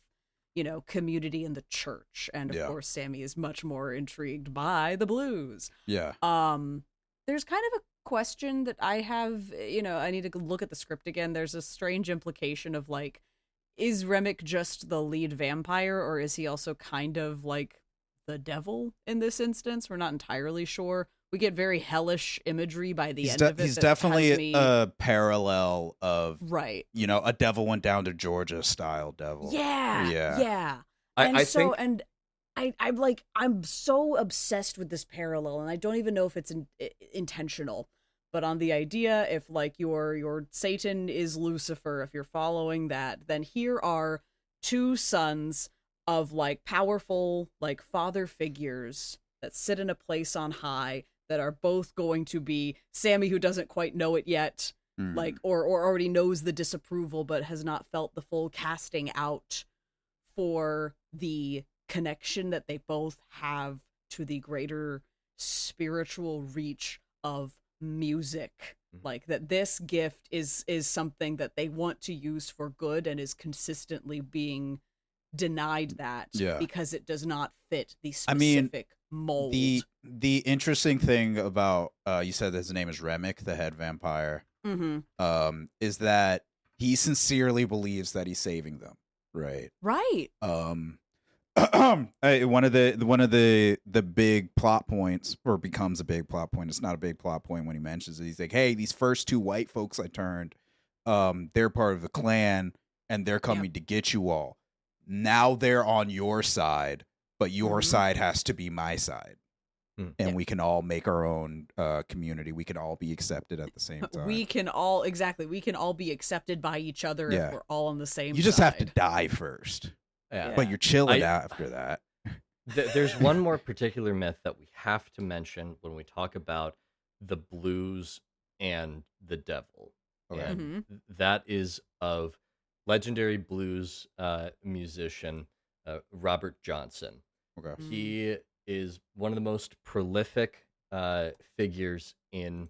you know, community in the church. And of course, Sammy is much more intrigued by the blues. Yeah. There's kind of a question that I have, you know, I need to look at the script again. There's a strange implication of like, is Remick just the lead vampire, or is he also kind of like the devil in this instance? We're not entirely sure. We get very hellish imagery by the end of it. He's that definitely has me... a parallel of, right. You know, a devil went down to Georgia style devil. Yeah. I'm so obsessed with this parallel, and I don't even know if it's intentional. But on the idea, if like your Satan is Lucifer, if you're following that, then here are two sons of like powerful like father figures that sit in a place on high that are both going to be Sammy, who doesn't quite know it yet, like or already knows the disapproval but has not felt the full casting out for the connection that they both have to the greater spiritual reach of music. Like that this gift is something that they want to use for good and is consistently being denied that because it does not fit the specific mold. The interesting thing about you said his name is Remick, the head vampire, is that he sincerely believes that he's saving them, right? One of the big plot points, or becomes a big plot point. It's not a big plot point when he mentions it. He's like, "Hey, these first two white folks I turned, they're part of the clan, and they're coming to get you all. Now they're on your side, but your side has to be my side." and we can all make our own community. We can all be accepted at the same time. We can all be accepted by each other if we're all on the same You just side. have to die first. Yeah. But you're chilling after that. There's one more particular myth that we have to mention when we talk about the blues and the devil. Okay. And that is of legendary blues musician Robert Johnson. Okay. He is one of the most prolific figures in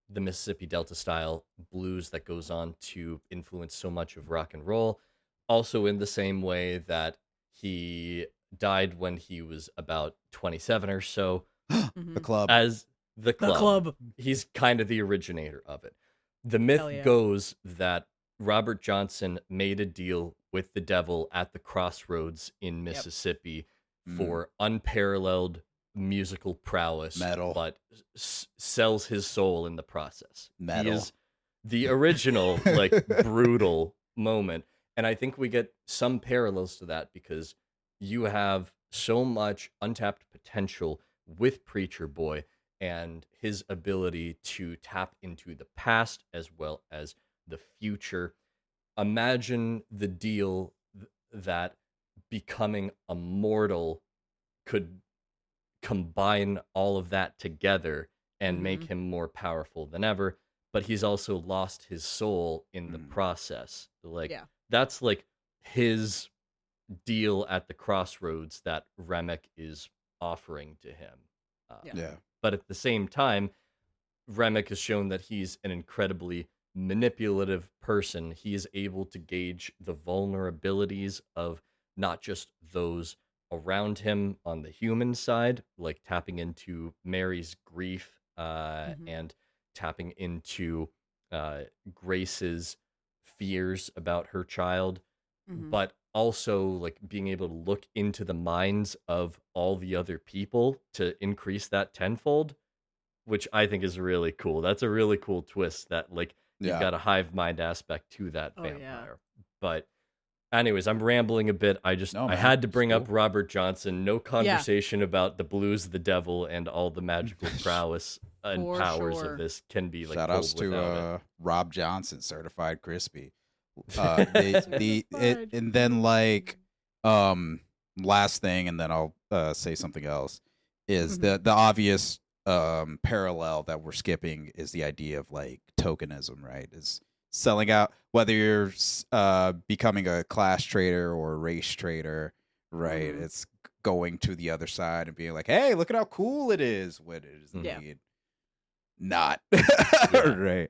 the Mississippi Delta style blues that goes on to influence so much of rock and roll. Also, in the same way that he died when he was about 27 or so. The club. As the club. The club. He's kind of the originator of it. The myth goes that Robert Johnson made a deal with the devil at the crossroads in Mississippi for unparalleled musical prowess, but sells his soul in the process. He is the original, like, brutal moment. And I think we get some parallels to that because you have so much untapped potential with Preacher Boy and his ability to tap into the past as well as the future. Imagine the deal that becoming immortal could combine all of that together and make him more powerful than ever, but he's also lost his soul in the process. That's like his deal at the crossroads that Remick is offering to him. But at the same time, Remick has shown that he's an incredibly manipulative person. He is able to gauge the vulnerabilities of not just those around him on the human side, like tapping into Mary's grief and tapping into Grace's fears about her child, but also like being able to look into the minds of all the other people to increase that tenfold, which I think is really cool. That's a really cool twist that like you've got a hive mind aspect to that vampire. But anyways, I'm rambling a bit. I had to bring up Robert Johnson. No conversation about the blues, the devil, and all the magical prowess and powers of this can be like. Shout outs to Rob Johnson, certified crispy. And then like last thing, and then I'll say something else. Is the obvious parallel that we're skipping is the idea of like tokenism, right? Is selling out, whether you're becoming a class trader or a race trader, right? It's going to the other side and being like, hey, look at how cool it is, when it is indeed not. Right.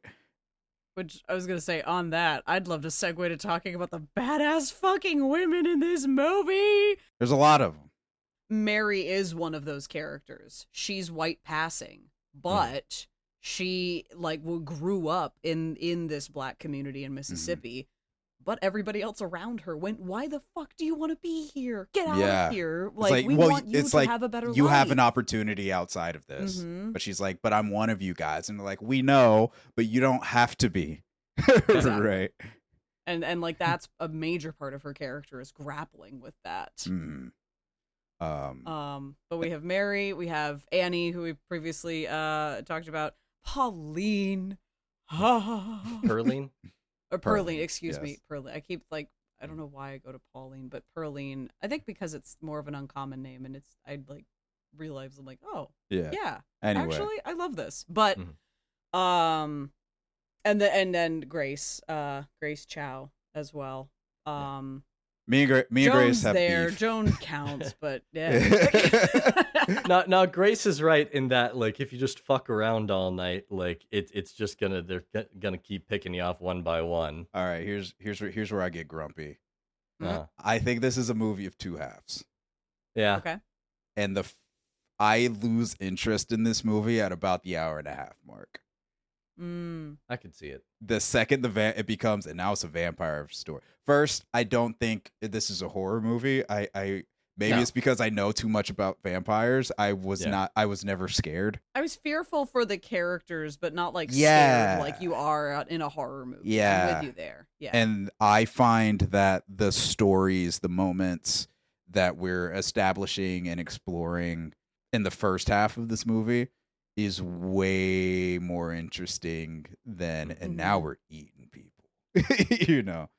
Which I was going to say on that, I'd love to segue to talking about the badass fucking women in this movie. There's a lot of them. Mary is one of those characters. She's white passing, but she like grew up in this black community in Mississippi, but everybody else around her went, why the fuck do you want to be here? Get out of here. Like we want you to have a better life. You have an opportunity outside of this. But she's like, but I'm one of you guys. And they're like, we know, but you don't have to be. Right. And like that's a major part of her character is grappling with that. But we have Mary, we have Annie, who we previously talked about, Pauline. Pearline? Or Pearline, excuse me. Pearline. I keep like, I don't know why I go to Pauline, but Pearline, I think because it's more of an uncommon name and I'd like realize I'm like, oh, yeah. Anyway. Actually, I love this. But, and then Grace, Grace Chow as well. Me and Grace have there. beef. Joan counts, but yeah. Now Grace is right in that like if you just fuck around all night, like it's just they're gonna keep picking you off one by one. All right, here's where I get grumpy. I think this is a movie of two halves. Yeah. Okay. And I lose interest in this movie at about the hour and a half mark. I could see it. The second it becomes, and now it's a vampire story. First, I don't think this is a horror movie. It's because I know too much about vampires. I was never scared. I was fearful for the characters, but not like scared like you are in a horror movie. Yeah. I'm with you there. Yeah. And I find that the stories, the moments that we're establishing and exploring in the first half of this movie is way more interesting than, and now we're eating people. You know.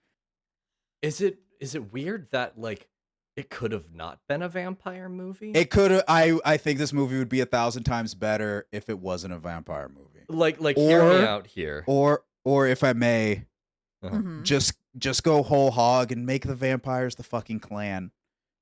Is it weird that like it could have not been a vampire movie? It could have. I think this movie would be 1,000 times better if it wasn't a vampire movie. Like hear me out here. Or if I may, just go whole hog and make the vampires the fucking clan.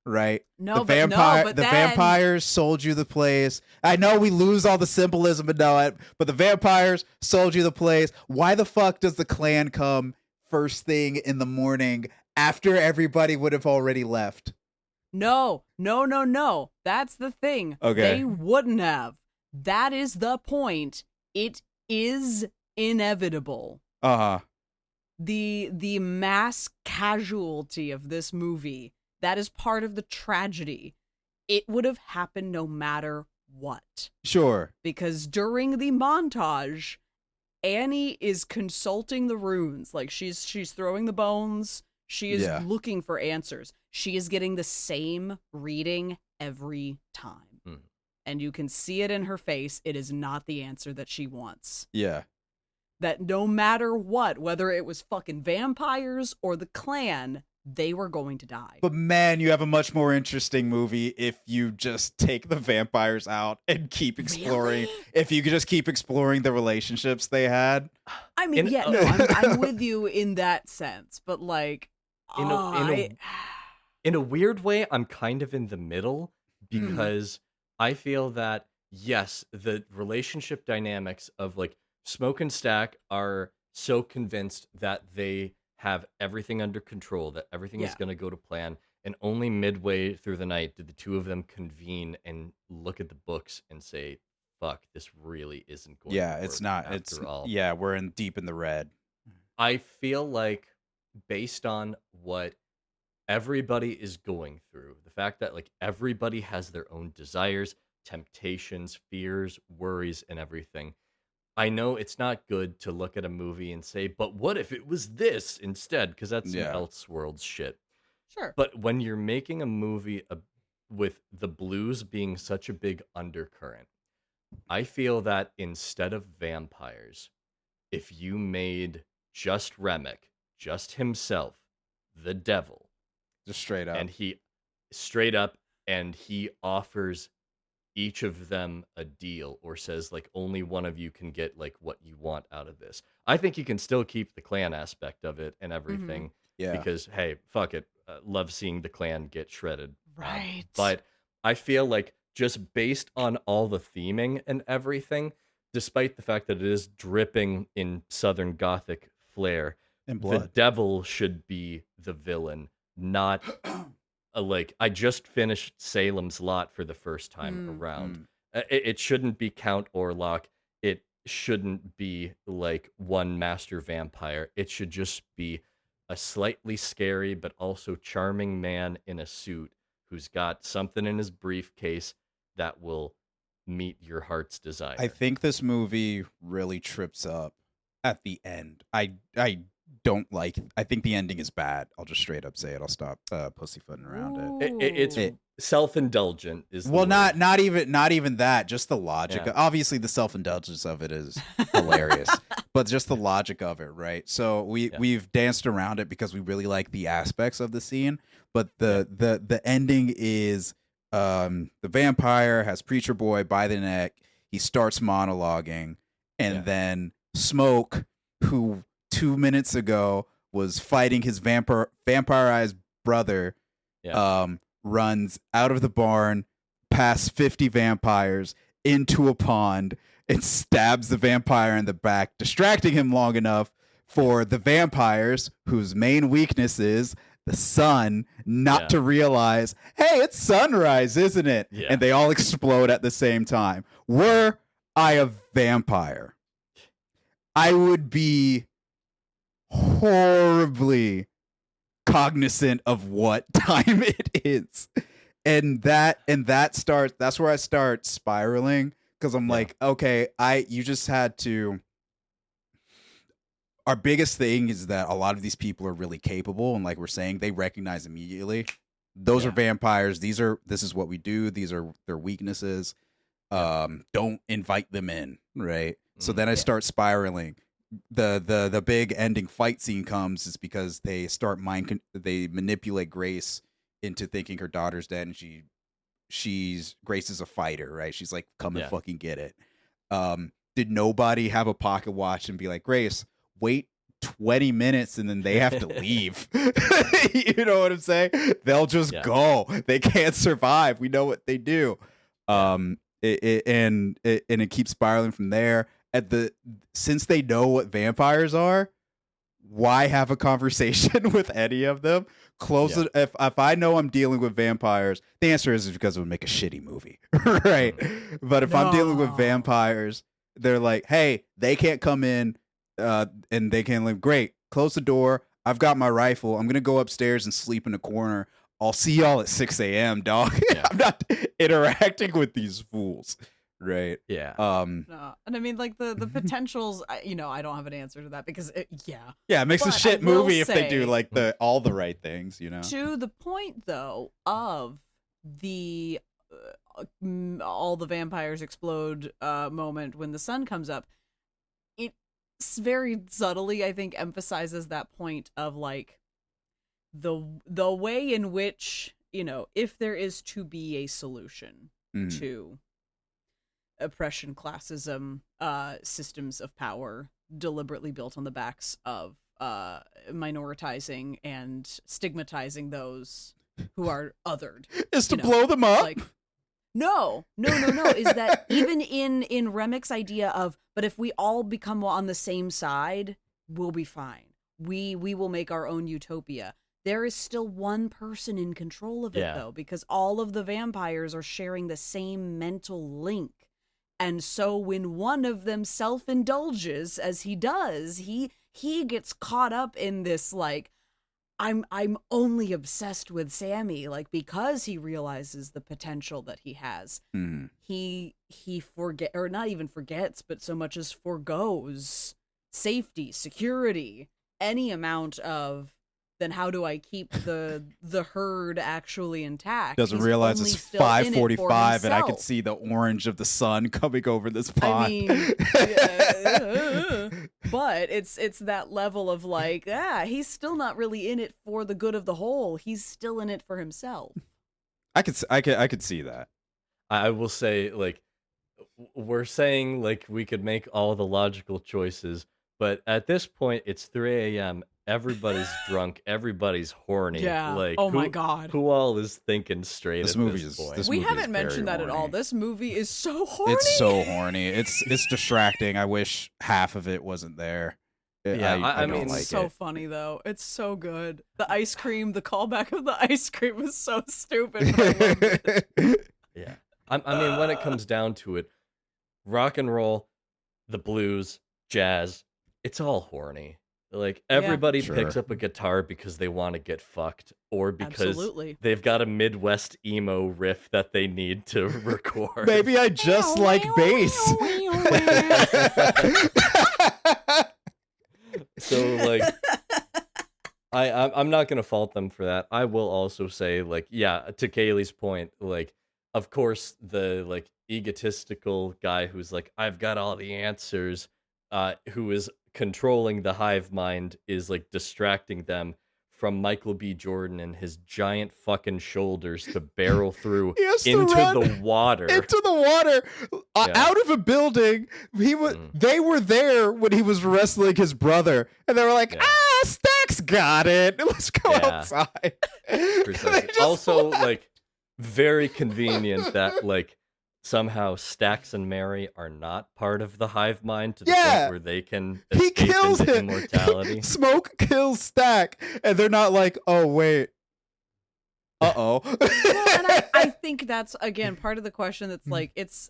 Right? No, the vampires sold you the place. I know we lose all the symbolism and all that, but the vampires sold you the place. Why the fuck does the clan come first thing in the morning after everybody would have already left? No. That's the thing. Okay. They wouldn't have. That is the point. It is inevitable. Uh-huh. The mass casualty of this movie, that is part of the tragedy. It would have happened no matter what. Sure. Because during the montage, Annie is consulting the runes. Like she's throwing the bones. She is looking for answers. She is getting the same reading every time. And you can see it in her face. It is not the answer that she wants. Yeah. That no matter what, whether it was fucking vampires or the clan, they were going to die. But man, you have a much more interesting movie if you just take the vampires out and keep exploring. Really? If you could just keep exploring the relationships they had. I mean, I'm with you in that sense, but like, in a weird way, I'm kind of in the middle because I feel that yes, the relationship dynamics of like Smoke and Stack are so convinced that they have everything under control, that everything is going to go to plan, and only midway through the night did the two of them convene and look at the books and say, fuck, this really isn't going to work. It's not. After all. Yeah, we're deep in the red. I feel like based on what everybody is going through, the fact that like everybody has their own desires, temptations, fears, worries, and everything. I know it's not good to look at a movie and say, but what if it was this instead? Because that's some Elseworlds shit. Sure. But when you're making a movie with the blues being such a big undercurrent, I feel that instead of vampires, if you made just Remick, just himself, the devil. Just straight up. And he offers each of them a deal or says like only one of you can get like what you want out of this. I think you can still keep the clan aspect of it and everything. Yeah. Because hey, fuck it. Love seeing the clan get shredded. Right. But I feel like just based on all the theming and everything, despite the fact that it is dripping in Southern Gothic flair, and blood, the devil should be the villain, not like I just finished Salem's Lot for the first time around. It shouldn't be Count Orlok. It shouldn't be like one master vampire. It should just be a slightly scary but also charming man in a suit who's got something in his briefcase that will meet your heart's desire. I think this movie really trips up at the end. I don't like it. I think the ending is bad. I'll just straight up say it. I'll stop pussyfooting around it. It's self-indulgent. Not even that. Just the logic. Yeah. Obviously, the self-indulgence of it is hilarious, but just the logic of it, right? So we've danced around it because we really like the aspects of the scene, but the ending is the vampire has Preacher Boy by the neck. He starts monologuing, and then Smoke, who 2 minutes ago was fighting his vampirized brother, runs out of the barn, past 50 vampires, into a pond, and stabs the vampire in the back, distracting him long enough for the vampires, whose main weakness is the sun, not to realize, hey, it's sunrise, isn't it? Yeah. And they all explode at the same time. Were I a vampire, I would be horribly cognizant of what time it is, and that's where I start spiraling, because I'm like, okay, you just had to. Our biggest thing is that a lot of these people are really capable, and like we're saying, they recognize immediately Those are vampires. This is what we do. These are their weaknesses. Don't invite them in, right? So then I start spiraling. The big ending fight scene comes is because they start they manipulate Grace into thinking her daughter's dead, and Grace is a fighter, right? She's like, come and fucking get it. Did nobody have a pocket watch and be like, Grace, wait 20 minutes and then they have to leave? You know what I'm saying? They'll just go. They can't survive. We know what they do. It keeps spiraling from there. Since they know what vampires are, why have a conversation with any of them? Close it. If I know I'm dealing with vampires, the answer is because it would make a shitty movie, right? But if I'm dealing with vampires, they're like, hey, they can't come in, and they can't live. Great, close the door. I've got my rifle. I'm gonna go upstairs and sleep in a corner. I'll see y'all at 6 a.m., dog. I'm not interacting with these fools. Right. Yeah. No. And I mean, like the potentials, I don't have an answer to that because it makes a shit movie if they do like all the right things, you know. To the point though of the all the vampires explode moment when the sun comes up, it's very subtly, I think, emphasizes that point of like the way in which, if there is to be a solution to oppression, classism, systems of power deliberately built on the backs of minoritizing and stigmatizing those who are othered, is to blow them up. Like, no. Is that even in Remic's idea of, but if we all become on the same side, we'll be fine. We will make our own utopia. There is still one person in control of it, though, because all of the vampires are sharing the same mental link. And so when one of them self-indulges, as he does, he gets caught up in this, like, I'm only obsessed with Sammy, like, because he realizes the potential that he has. He not even forgets, but so much as forgoes safety, security, any amount of, then how do I keep the herd actually intact? Doesn't realize it's 5:45 and I can see the orange of the sun coming over this pond. I mean, but it's that level of like, he's still not really in it for the good of the whole. He's still in it for himself. I could see that. I will say, like, we're saying like we could make all the logical choices, but at this point it's 3 a.m. Everybody's drunk. Everybody's horny. Yeah. Like, my God. Who all is thinking straight This at movie this is- point? this We movie haven't is mentioned very that at all. horny. This movie is so horny. It's so horny. It's distracting. I wish half of it wasn't there. Yeah, I don't mean, like it's so it. funny though. It's so good. The ice cream, the callback of the ice cream was so stupid. But I loved it. Yeah. I mean, when it comes down to it, rock and roll, the blues, jazz, it's all horny. Like, everybody Sure. picks up a guitar because they want to get fucked, or because Absolutely. they've got a Midwest emo riff that they need to record. Maybe I just like bass. So, like, I'm not gonna fault them for that. I will also say, like, to Kaylie's point, like, of course, the like egotistical guy who's like, I've got all the answers, who is controlling the hive mind, is like distracting them from Michael B. Jordan and his giant fucking shoulders to barrel through into the water. Into the water, out of a building. They were there when he was wrestling his brother, and they were like, Stack's got it. Let's go outside. Precisely. Also, like, very convenient that like somehow Stax and Mary are not part of the hive mind to the point where they can escape kills into him. immortality. Smoke kills Stack, and they're not like, oh wait, Well, and I think that's again part of the question. That's like it's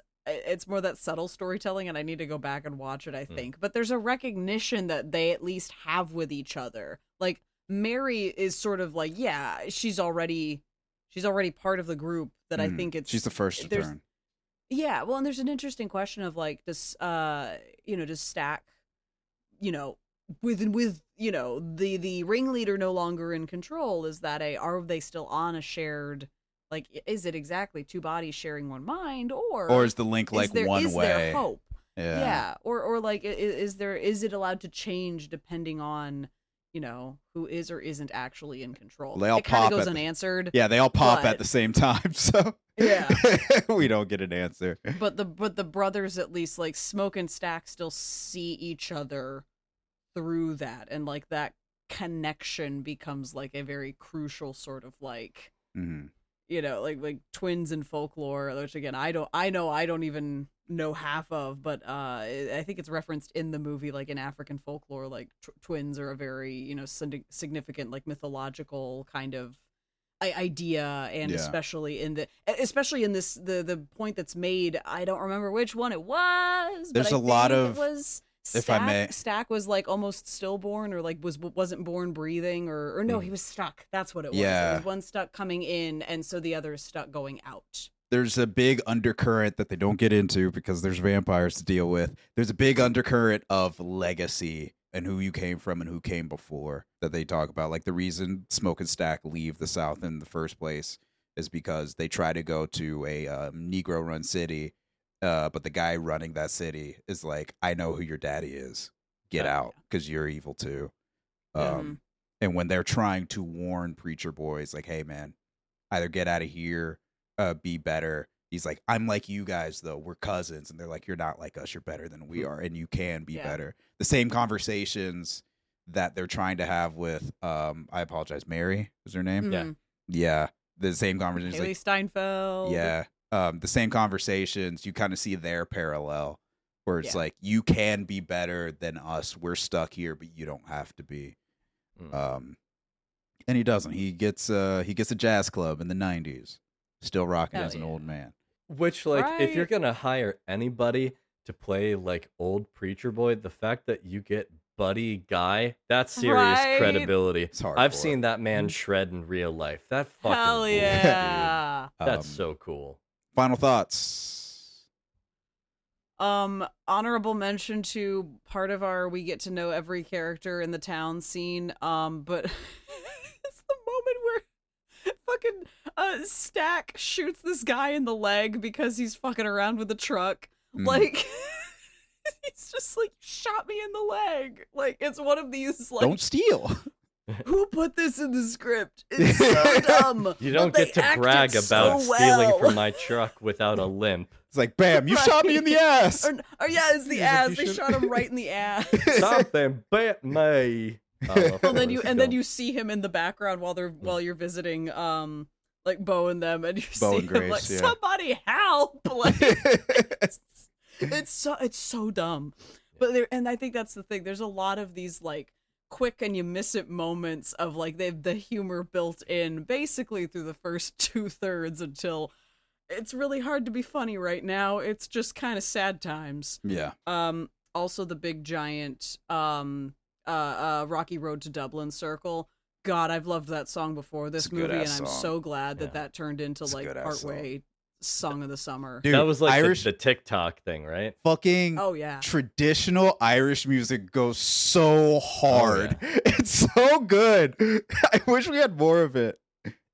more that subtle storytelling, and I need to go back and watch it. I think, but there's a recognition that they at least have with each other. Like, Mary is sort of like, she's already part of the group. That I think she's the first to turn. Yeah, well, and there's an interesting question of like, does Stack, with the ringleader no longer in control, is that are they still on a shared, like, is it exactly two bodies sharing one mind, or is the link like one is way? there hope? Yeah. Or like is it allowed to change depending on who is or isn't actually in control? They all it kind pop of goes at unanswered. Yeah, they all pop but- at the same time, so Yeah. we don't get an answer. But the brothers, at least, like, Smoke and Stack still see each other through that, and like that connection becomes like a very crucial sort of like Mm-hmm. like twins in folklore, which again I don't even know half of, but I think it's referenced in the movie, like in African folklore, like twins are a very significant, like, mythological kind of idea, and especially in this the point that's made, I don't remember which one it was. There's but a lot of, it was Stack, if I may, Stack was like almost stillborn, or like wasn't born breathing, or no, he was stuck. That's what it was. Yeah. It was one stuck coming in, and so the other is stuck going out. There's a big undercurrent that they don't get into because there's vampires to deal with. There's a big undercurrent of legacy and who you came from and who came before that they talk about. Like, the reason Smoke and Stack leave the South in the first place is because they try to go to a Negro-run city, but the guy running that city is like, I know who your daddy is. Get out, because you're evil too. And when they're trying to warn preacher boys, like, hey, man, either get out of here, be better. He's like, I'm like you guys, though. We're cousins. And they're like, you're not like us. You're better than we are. And you can be better. The same conversations that they're trying to have with, I apologize, Mary is her name? Mm-hmm. Yeah. The same conversations. Haley like, Steinfeld. Yeah. The same conversations. You kind of see their parallel where it's like, you can be better than us. We're stuck here, but you don't have to be. And he doesn't. He gets a jazz club in the 90s. Still rocking as an old man. Which, like, if you're gonna hire anybody to play like old preacher boy, the fact that you get Buddy Guy, that's serious credibility. I've seen that man shred in real life. That fucking hell yeah, dude. That's so cool. Final thoughts. Honorable mention to part of our we get to know every character in the town scene. But it's the moment where fucking Stack shoots this guy in the leg because he's fucking around with the truck. Like, he's just like, shot me in the leg. Like, it's one of these, like, don't steal. Who put this in the script? It's so dumb. You don't get to brag about stealing from my truck without a limp. It's like, bam, you shot me in the ass. Or yeah, it's the ass. They shot him right in the ass. Something bit me. Then you see him in the background while you're visiting like Bo and them, and you see him Grace, like, somebody help. Like, it's so dumb. But and I think that's the thing. There's a lot of these like quick and you miss it moments of like the humor built in basically through the first 2/3 until it's really hard to be funny right now. It's just kind of sad times. Yeah. Also the big giant Rocky Road to Dublin circle. God, I've loved that song before this movie, and I'm so glad that turned into like partway song of the summer. Dude, that was like Irish, the TikTok thing, right? Fucking traditional Irish music goes so hard. Oh, yeah. It's so good. I wish we had more of it.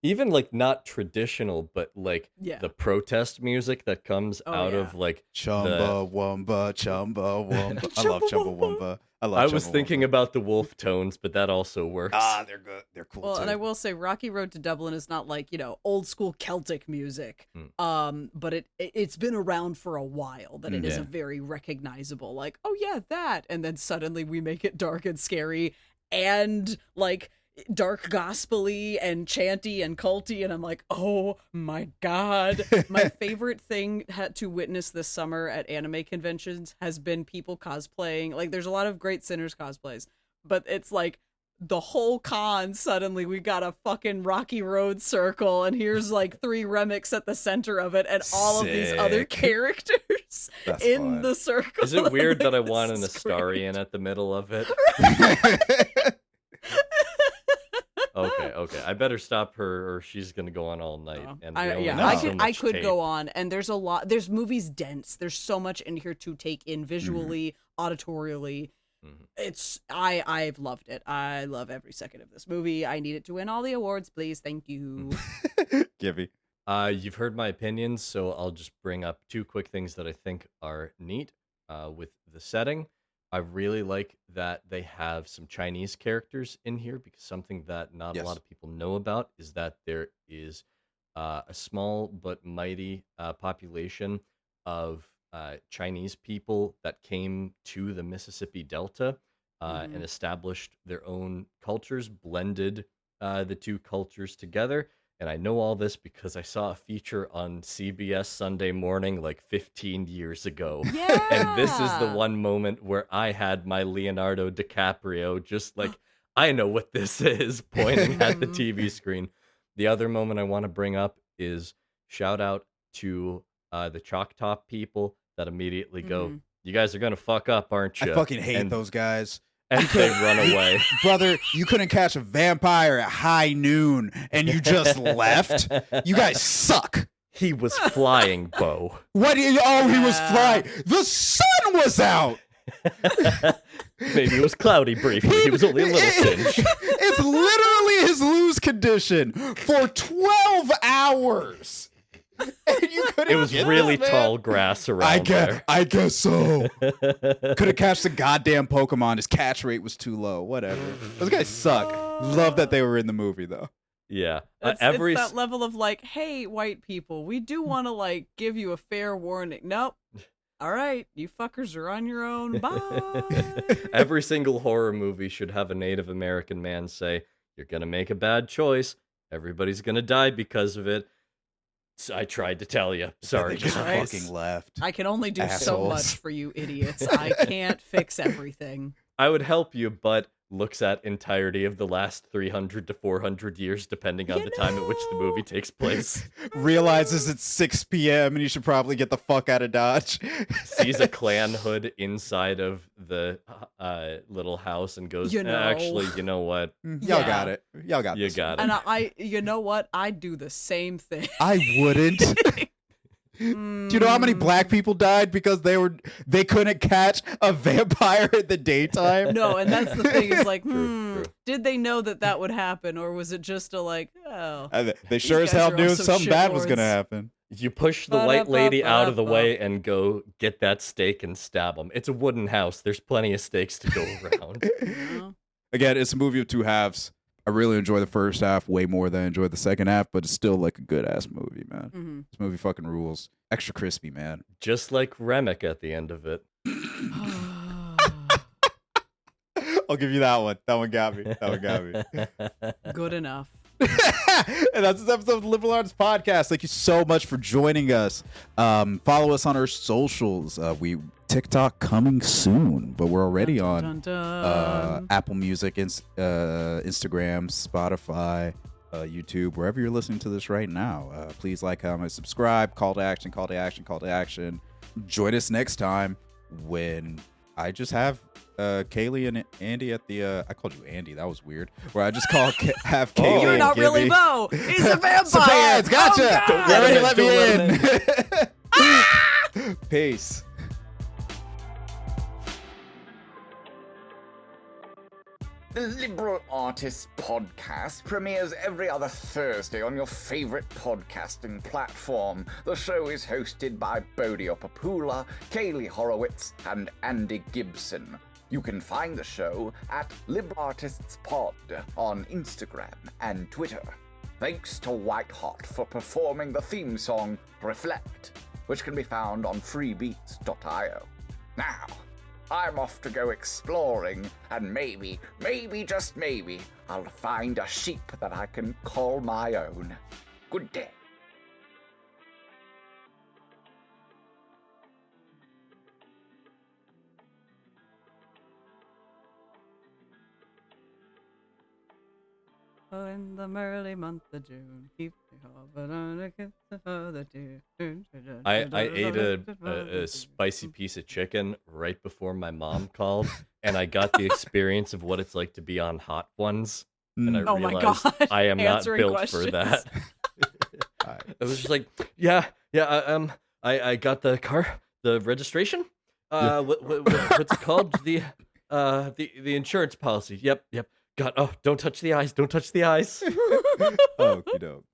Even like not traditional, but like the protest music that comes out of like Chumbawamba, Chumbawamba. I love Chumbawamba. I was thinking about the wolf tones, but that also works. They're good. They're cool too. And I will say Rocky Road to Dublin is not like, old school Celtic music. But it's been around for a while, that it is a very recognizable, like, oh yeah, that. And then suddenly we make it dark and scary and like dark gospel-y and chanty and culty, and I'm like, oh my god. My favorite thing to witness this summer at anime conventions has been people cosplaying. Like, there's a lot of great Sinners cosplays, but it's like the whole con, suddenly we got a fucking Rocky Road circle, and here's like 3 Remics at the center of it, and all of these other characters in the circle. Is it weird that I want an Astarian at the middle of it? Okay. I better stop her, or she's gonna go on all night. And I could go on, and there's a lot. There's movies dense. There's so much in here to take in visually, auditorially. I've loved it. I love every second of this movie. I need it to win all the awards, please. Thank you. Gibby. You've heard my opinions, so I'll just bring up two quick things that I think are neat with the setting. I really like that they have some Chinese characters in here, because something that not a lot of people know about is that there is a small but mighty population of Chinese people that came to the Mississippi Delta and established their own cultures, blended the two cultures together. And I know all this because I saw a feature on CBS Sunday Morning like 15 years ago. Yeah. And this is the one moment where I had my Leonardo DiCaprio just like, I know what this is, pointing at the TV screen. The other moment I want to bring up is shout out to the Choctaw people that immediately go, you guys are going to fuck up, aren't you? I fucking hate those guys. And they run away. Brother, you couldn't catch a vampire at high noon and you just left? You guys suck. He was flying, Bo. What? He was flying. The sun was out. Maybe it was cloudy briefly. He was only a little singed. It's literally his lose condition for 12 hours. And you couldn't It was really tall grass around there. I guess so. Couldn't catch the goddamn Pokemon. His catch rate was too low. Whatever. Those guys suck. Love that they were in the movie, though. Yeah. It's that level of like, hey, white people, we do want to like give you a fair warning. Nope. All right, you fuckers are on your own. Bye. Every single horror movie should have a Native American man say, you're going to make a bad choice. Everybody's going to die because of it. So I tried to tell you. Sorry, They just guys. fucking left. I can only do so Assholes. much for you idiots. I can't fix everything. I would help you, but looks at entirety of the last 300 to 400 years, depending on the time at which the movie takes place. Realizes it's 6 p.m. and you should probably get the fuck out of Dodge. Sees a Klan hood inside of the little house and goes, actually, you know what? Y'all got it. Y'all got You this. got it. And I, you know what? I'd do the same thing. I wouldn't. Do you know how many black people died because they couldn't catch a vampire in the daytime? No, and that's the thing is like, True. did they know that would happen, or was it just a like, oh? They sure as guys hell are knew also something bad was shitlords. gonna happen. You push the white lady out of the way and go get that steak and stab them. It's a wooden house. There's plenty of steaks to go around. Yeah. Again, it's a movie of two halves. I really enjoy the first half way more than I enjoyed the second half, but it's still like a good ass movie, man. Mm-hmm. This movie fucking rules. Extra crispy, man. Just like Remick at the end of it. I'll give you that one. That one got me. Good enough. And that's this episode of the Liberal Arts Podcast. Thank you so much for joining us. Follow us on our socials. We TikTok coming soon, but we're already on Apple Music, Instagram, Spotify, YouTube, wherever you're listening to this right now. Please like, comment, subscribe. Call to action, call to action, call to action. Join us next time when I just have Kaylie and Andy at the I called you Andy, that was weird, where I just have Kaylie You're and not Gibby. really Bo. He's a vampire. Fans, gotcha. Oh, You already God. let me in. Peace. The Liberal Artists Podcast premieres every other Thursday on your favorite podcasting platform. The show is hosted by Bodio, Kaylie Horowitz, and Andy Gibson. You can find the show at Liberal Artists Pod on Instagram and Twitter. Thanks to White Hot for performing the theme song Reflect, which can be found on freebeats.io. Now, I'm off to go exploring, and maybe, just maybe, I'll find a sheep that I can call my own. Good day. Oh, in the early month of June, keep me hovered on a kiss of the tune. I ate a spicy piece of chicken right before my mom called, and I got the experience of what it's like to be on Hot Ones. And I Oh my realized God. I am not Answering built questions. for that. I was just like, I got the registration. What's it called? The insurance policy. Yep. God, oh, don't touch the eyes. Don't touch the eyes. Okie doke.